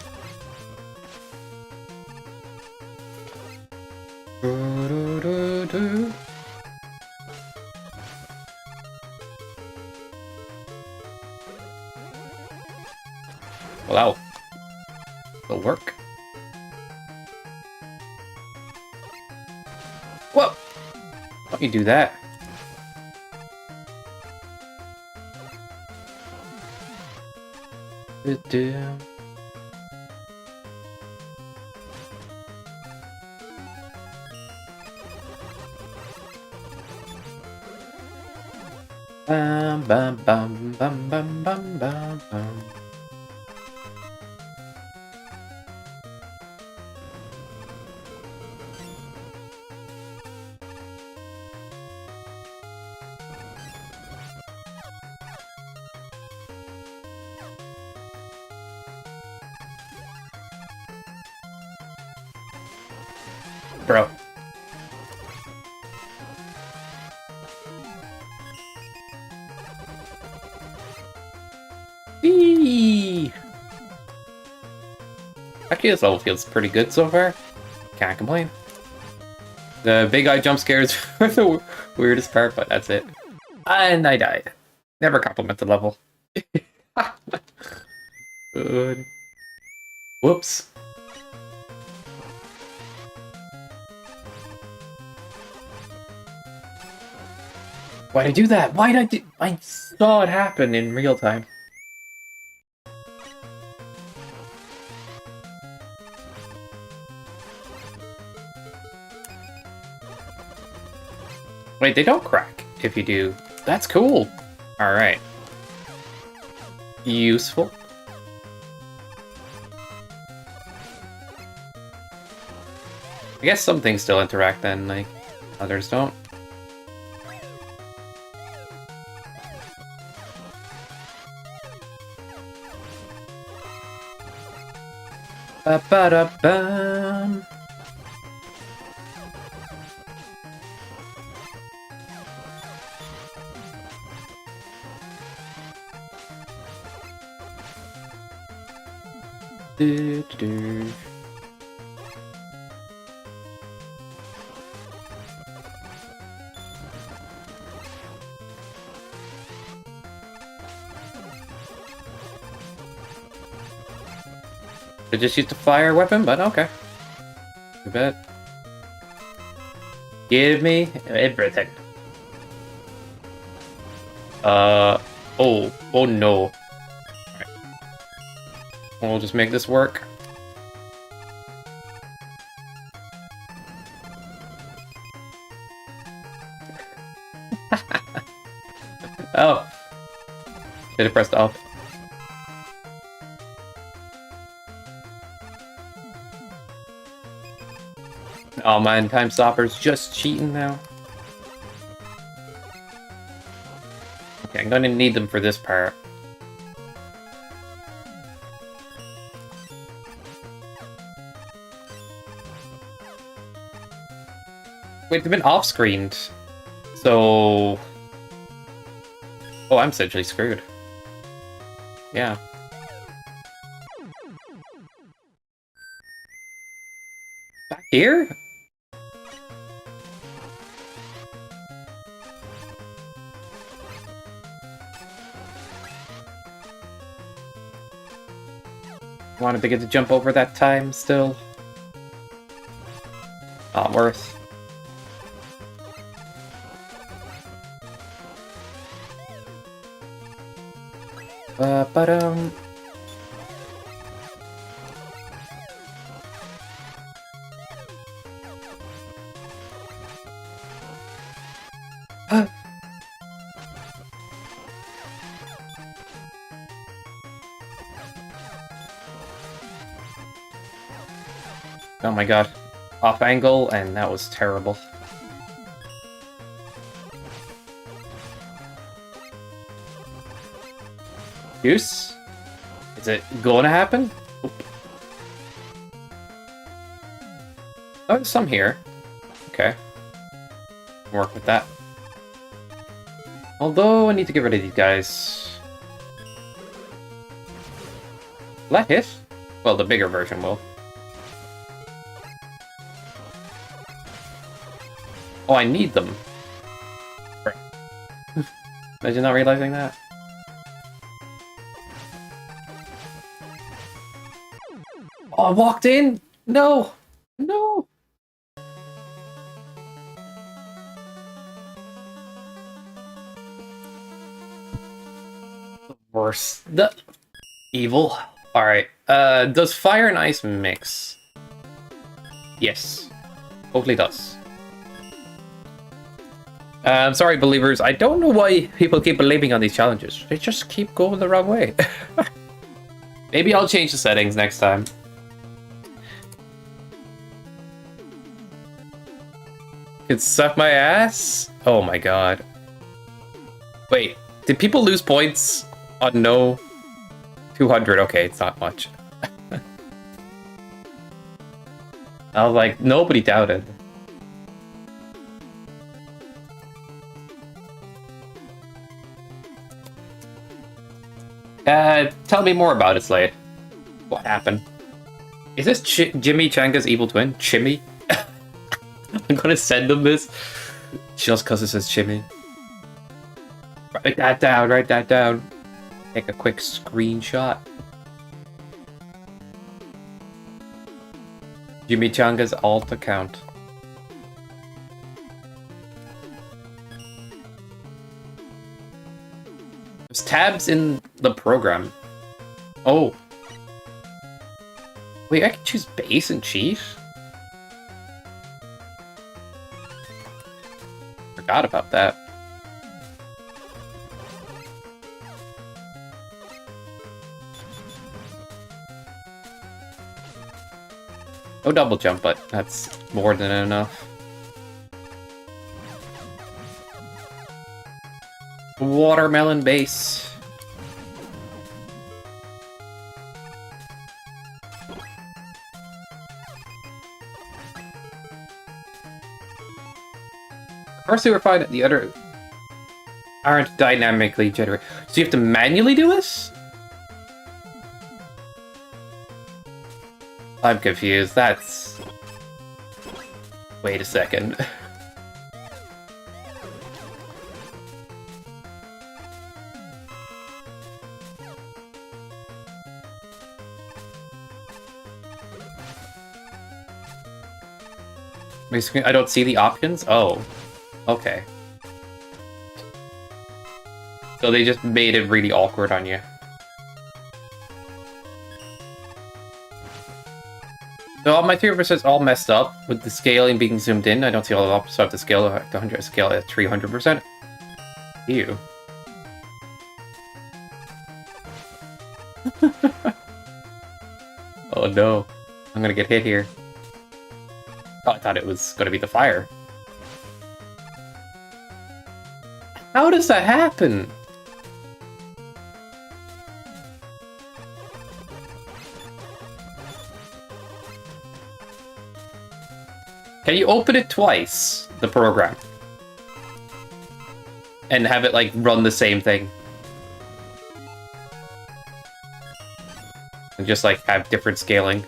Wow. It'll work. Whoa! Don't you do that. Bam bam bam bam bam bam bam bam. Bro. Eee. Actually, this level feels pretty good so far. Can't complain. The big eye jump scares were the weirdest part, but that's it. And I died. Never compliment the level. Good. Whoops. Why'd I do that? Why'd I do... I saw it happen in real time. Wait, they don't crack if you do. That's cool. Alright. Useful. I guess some things still interact then, like, others don't. Ba-ba-da-bum. Do-do-do. I just used a fire weapon, but okay. You bet. Give me everything. Oh no. Alright. We'll just make this work. Oh. Should have pressed up. Oh man, Time Stopper's just cheating now. Okay, I'm gonna need them for this part. Wait, they've been off-screened. So... Oh, I'm essentially screwed. Yeah. Back here? Wanted to get to jump over that time still. Not worth. But oh my god. Off angle, and that was terrible. Goose? Is it gonna happen? Oop. Oh, there's some here. Okay. Work with that. Although, I need to get rid of these guys. Will that hit? Well, the bigger version will. Oh, I need them. Imagine not realizing that. Oh, I walked in? No! No! The worst. The evil. Alright. Does fire and ice mix? Yes. Totally does. I'm sorry, believers. I don't know why people keep believing on these challenges. They just keep going the wrong way. Maybe I'll change the settings next time. It suck my ass? Oh my god. Wait, did people lose points on no 200? Okay, it's not much. I was like, nobody doubted. Tell me more about it, Slade. What happened? Is this Jimmy Changa's evil twin? Chimmy? I'm gonna send him this just because it says Chimmy. Write that down, write that down. Take a quick screenshot. Jimmy Changa's alt account. There's tabs in the program. Oh. Wait, I can choose base and cheat? Forgot about that. No double jump, but that's more than enough. Watermelon base. First they were fine, the other aren't dynamically generated. So you have to manually do this? I'm confused. That's... Wait a second. Basically, I don't see the options? Oh. Okay. So they just made it really awkward on you. So all my 3% is all messed up with the scaling being zoomed in. I don't see all the options. So I have to scale at 100, scale at 300%. Ew. Oh no. I'm gonna get hit here. Oh, I thought it was gonna be the fire. How does that happen? Can you open it twice, the program? And have it, like, run the same thing? And just, like, have different scaling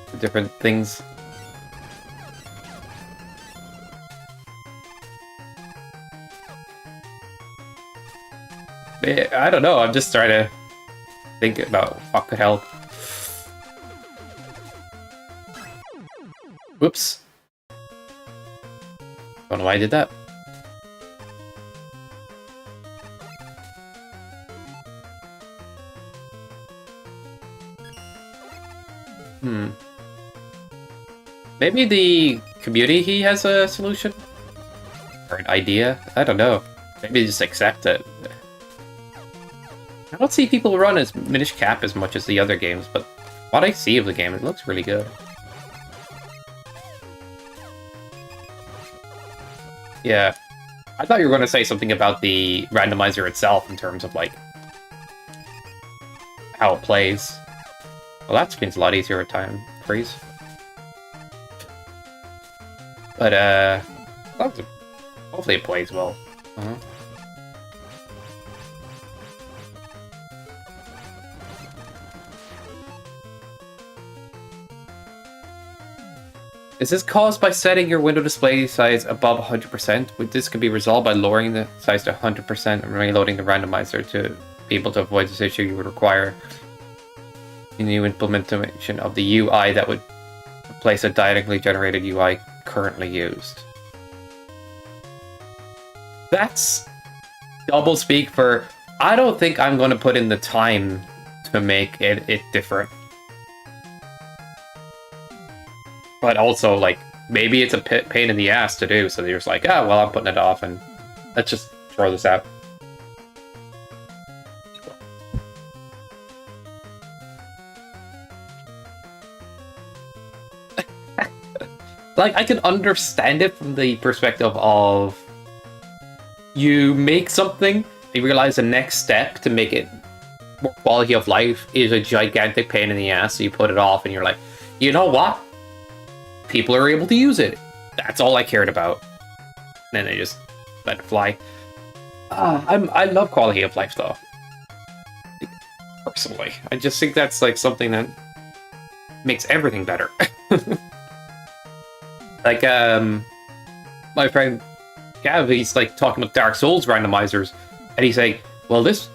for different things? I don't know, I'm just trying to think about what could help. why I did that. Maybe the community has a solution? Or an idea? I don't know. Maybe just accept it. I don't see people run as Minish Cap as much as the other games, but what I see of the game, it looks really good. Yeah. I thought you were going to say something about the randomizer itself in terms of, like, how it plays. Well, that screen's a lot easier at time freeze. But, hopefully it plays well. Is this caused by setting your window display size above 100%? This can be resolved by lowering the size to 100% and reloading the randomizer to be able to avoid this issue. You would require a new implementation of the UI that would replace a dynamically generated UI currently used. That's double speak for, I don't think I'm going to put in the time to make it different. But also, like, maybe it's a pain in the ass to do, so they're just like, ah, well, I'm putting it off, and let's just throw this out. Like, I can understand it from the perspective of you make something, you realize the next step to make it more quality of life is a gigantic pain in the ass, so you put it off, and you're like, you know what? People are able to use it. That's all I cared about. And then they just let it fly. I love quality of life, though. Personally. I just think that's, like, something that makes everything better. Like, my friend Gav, he's, like, talking about Dark Souls randomizers, and he's like, well, this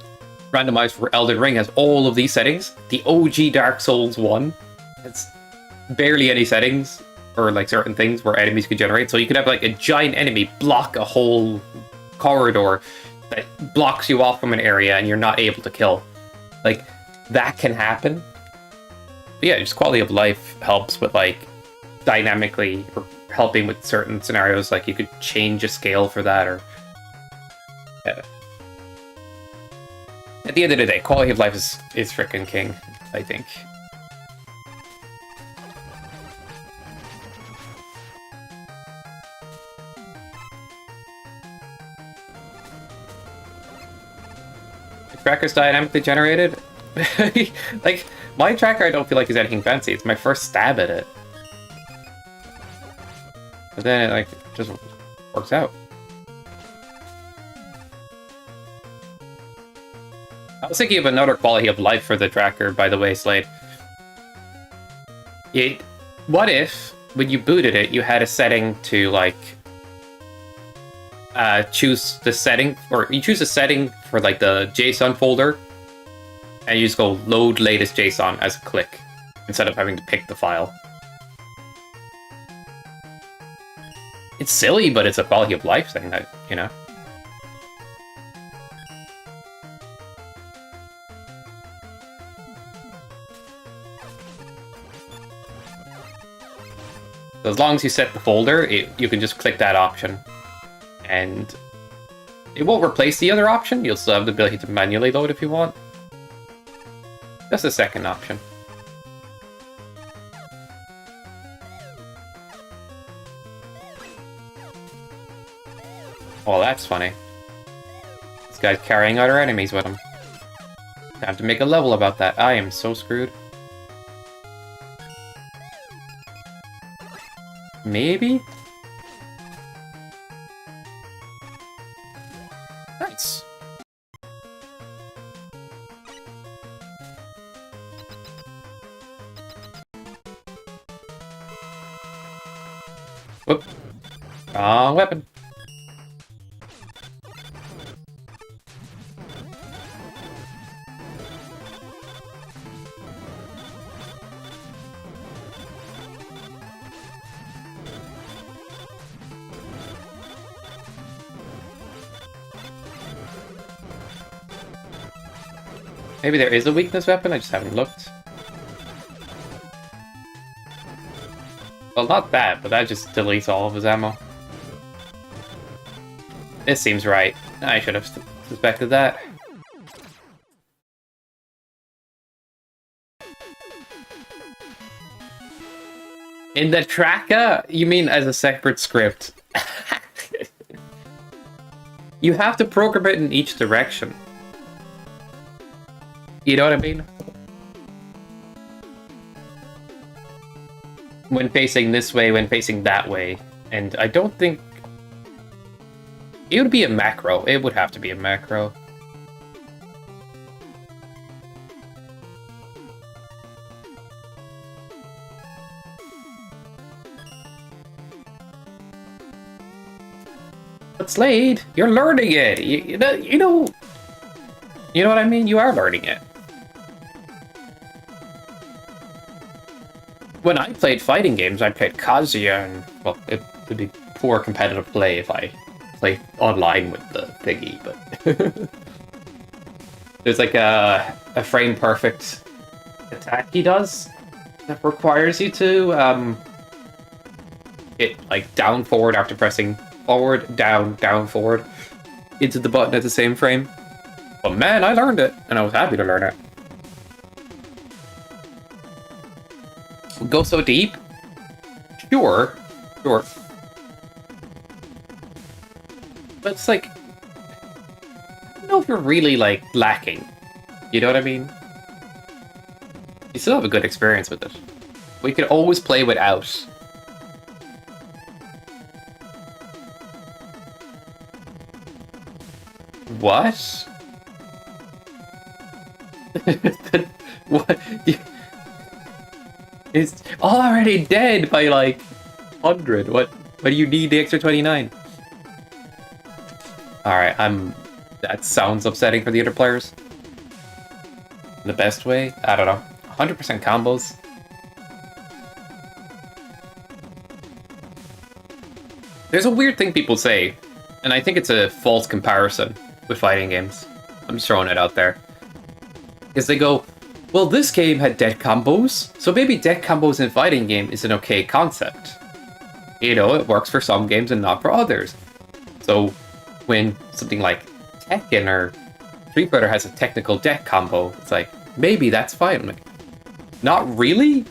randomizer for Elden Ring has all of these settings. The OG Dark Souls 1 has barely any settings for, like, certain things where enemies could generate. So you could have, like, a giant enemy block a whole corridor that blocks you off from an area and you're not able to kill. Like, that can happen. But yeah, just quality of life helps with, like, dynamically or helping with certain scenarios. Like, you could change a scale for that, or... Yeah. At the end of the day, quality of life is freaking king, I think. Tracker's dynamically generated? Like, my tracker I don't feel like is anything fancy. It's my first stab at it. But then it, like, just works out. I was thinking of another quality of life for the tracker, by the way, Slade. What if, when you booted it, you had a setting to, like, choose the setting, or you choose a setting for, like, the JSON folder, and you just go load latest JSON as a click, instead of having to pick the file. It's silly, but it's a quality of life thing that, you know. So as long as you set the folder, you can just click that option. And it won't replace the other option. You'll still have the ability to manually load if you want. That's the second option. Oh, that's funny. This guy's carrying other enemies with him. I have to make a level about that. I am so screwed. Maybe? Nice. Whoop. Wrong weapon. Maybe there is a weakness weapon, I just haven't looked. Well, not that, but that just deletes all of his ammo. This seems right. I should have suspected that. In the tracker? You mean as a separate script? You have to program it in each direction. You know what I mean? When facing this way, when facing that way. And I don't think... It would be a macro. It would have to be a macro. But Slade, you're learning it. You know what I mean? You are learning it. When I played fighting games, I played Kazuya, and well, it would be poor competitive play if I play online with the thingy, but there's like a frame perfect attack he does that requires you to hit like down forward after pressing forward, down, down, forward into the button at the same frame. But man, I learned it, and I was happy to learn it. Go so deep? Sure. But it's like, I don't know if you're really like lacking. You know what I mean? You still have a good experience with it. We could always play without. What? What? It's already dead by like 100. What do you need the extra 29? Alright, that sounds upsetting for the other players. In the best way? I don't know. 100% combos. There's a weird thing people say, and I think it's a false comparison with fighting games. I'm just throwing it out there. Because they go, well, this game had death combos, so maybe death combos in a fighting game is an okay concept. You know, it works for some games and not for others. So when something like Tekken or Street Fighter has a technical death combo, it's like, maybe that's fine. I'm like, not really,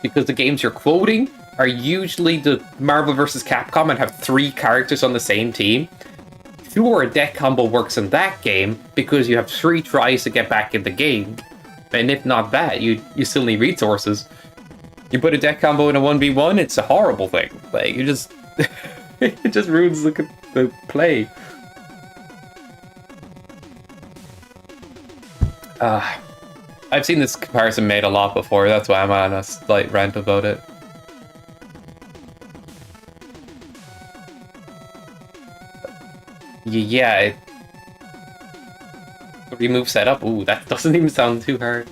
because the games you're quoting are usually the Marvel vs. Capcom and have 3 characters on the same team. Sure, a death combo works in that game because you have 3 tries to get back in the game. And if not that, you still need resources. You put a death combo in a 1v1, it's a horrible thing. Like, you just... it just ruins the play. I've seen this comparison made a lot before, that's why I'm on a slight rant about it. Yeah, remove setup? Ooh, that doesn't even sound too hard.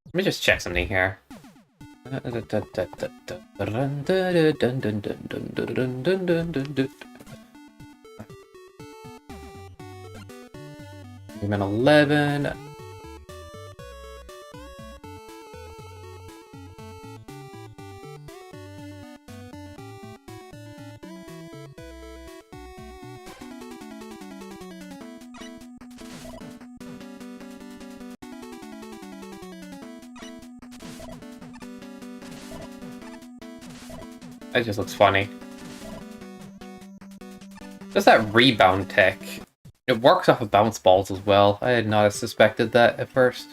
Let me just check something here. Human 11. That just looks funny. Just that rebound tech. It works off of bounce balls as well. I had not suspected that at first.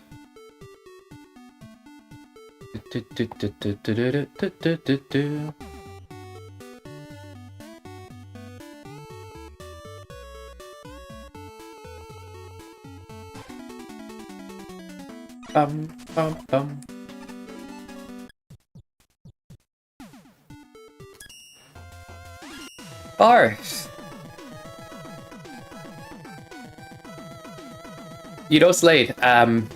Bum, bum, bum. Bars. You know, Slade, the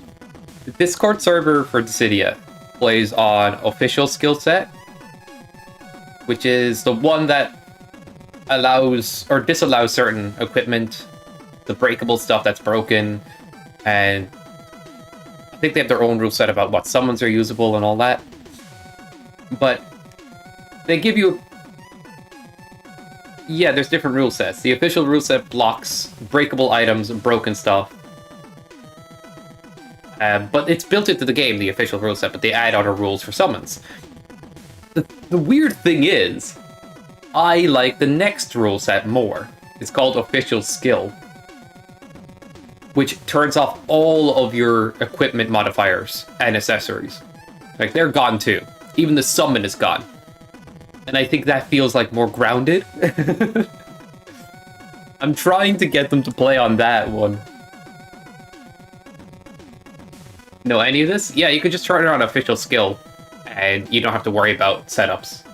Discord server for Dissidia plays on official skill set, which is the one that allows or disallows certain equipment, the breakable stuff that's broken, and I think they have their own rule set about what summons are usable and all that. But they give you... Yeah, there's different rule sets. The official rule set blocks breakable items and broken stuff. But it's built into the game, the official rule set, but they add other rules for summons. The weird thing is, I like the next rule set more. It's called Official Skill, which turns off all of your equipment modifiers and accessories. Like, they're gone too. Even the summon is gone. And I think that feels like more grounded. I'm trying to get them to play on that one. Know any of this? Yeah, you could just turn it on Official Skill, and you don't have to worry about setups.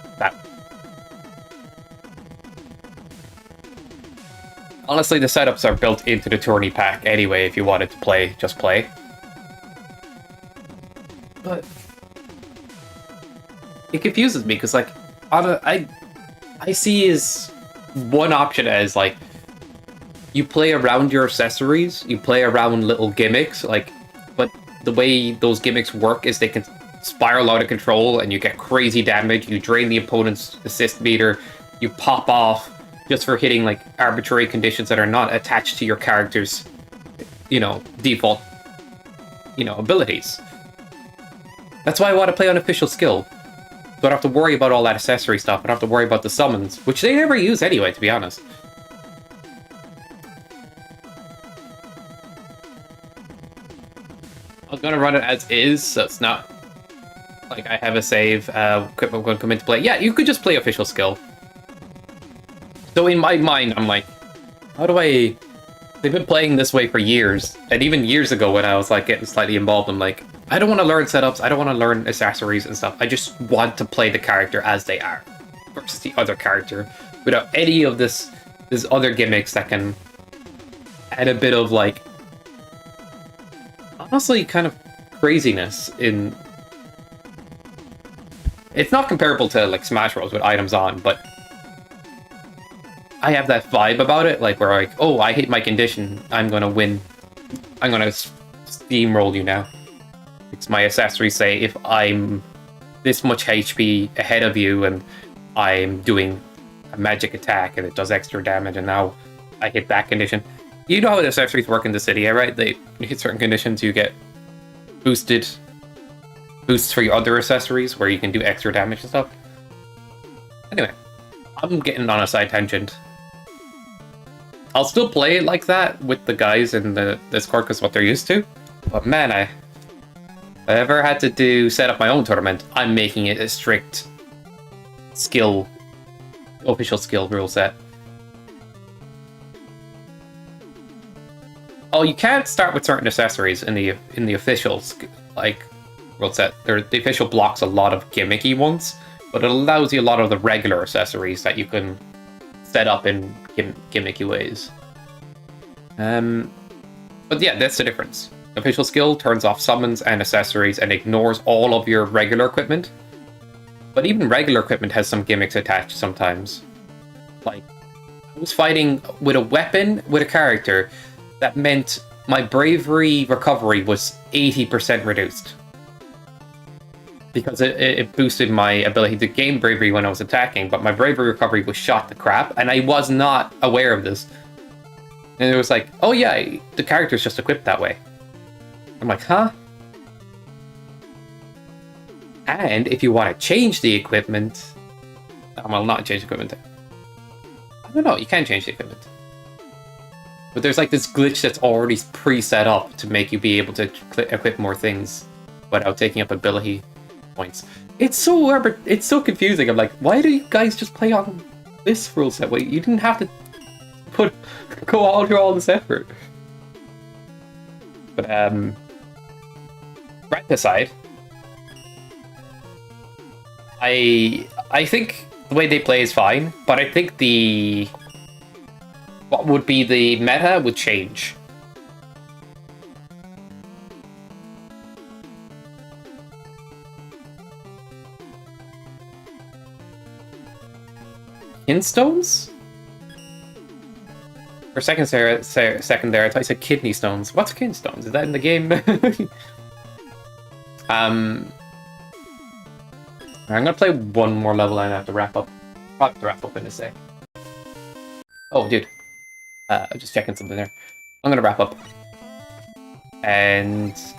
Honestly, the setups are built into the tourney pack anyway, if you wanted to play, just play. But it confuses me, because, like, I see as one option as, like, you play around your accessories, you play around little gimmicks, like, but the way those gimmicks work is they can spiral out of control and you get crazy damage, you drain the opponent's assist meter, you pop off just for hitting, like, arbitrary conditions that are not attached to your character's, you know, default, you know, abilities. That's why I want to play on Official Skill. So I don't have to worry about all that accessory stuff, I don't have to worry about the summons, which they never use anyway, to be honest. I was gonna run it as is, so it's not like I have a save, equipment going to come into play. Yeah, you could just play Official Skill. So in my mind, I'm like, how do I... They've been playing this way for years, and even years ago when I was, like, getting slightly involved, I'm like, I don't want to learn setups, I don't want to learn accessories and stuff, I just want to play the character as they are, versus the other character, without any of this other gimmicks that can add a bit of, like, honestly, kind of craziness in... It's not comparable to, like, Smash Bros. With items on, but I have that vibe about it, like, where, like, oh, I hit my condition, I'm gonna win. I'm gonna steamroll you now. It's my accessories say, if I'm this much HP ahead of you, and I'm doing a magic attack, and it does extra damage, and now I hit that condition. You know how the accessories work in the city, right? They hit certain conditions, you get boosts for your other accessories, where you can do extra damage and stuff. Anyway, I'm getting on a side tangent. I'll still play it like that with the guys in the Discord, because what they're used to. But man, if I ever had to set up my own tournament, I'm making it a strict skill, official skill rule set. Oh, you can't start with certain accessories in the official, like, rule set. The official blocks a lot of gimmicky ones, but it allows you a lot of the regular accessories that you can set up in gimmicky ways. But yeah, that's the difference. Official skill turns off summons and accessories and ignores all of your regular equipment. But even regular equipment has some gimmicks attached sometimes. Like, I was fighting with a weapon with a character that meant my bravery recovery was 80% reduced. Because it boosted my ability to gain bravery when I was attacking, but my bravery recovery was shot to crap, and I was not aware of this. And it was like, oh yeah, the character's just equipped that way. I'm like, huh? And if you want to change the equipment... Well, not change the equipment. I don't know, you can change the equipment. But there's like this glitch that's already pre-set up to make you be able to equip more things without taking up ability points. It's so confusing. I'm like, why do you guys just play on this rule set? Wait, you didn't have to go all through all this effort. But right aside, I think the way they play is fine, but I think what would be the meta would change. Hinstones? For second there, I thought you said kidney stones. What's kidney stones? Is that in the game? I'm gonna play one more level and I have to wrap up. Probably have to wrap up in a sec. Oh, dude. I'm just checking something there. I'm gonna wrap up. And see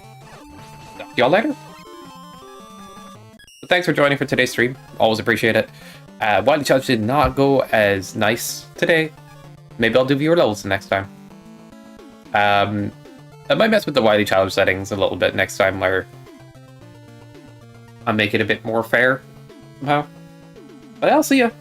y'all later. But thanks for joining for today's stream. Always appreciate it. Wily Challenge did not go as nice today. Maybe I'll do viewer levels next time. I might mess with the Wily Challenge settings a little bit next time, where I'll make it a bit more fair somehow. But I'll see ya.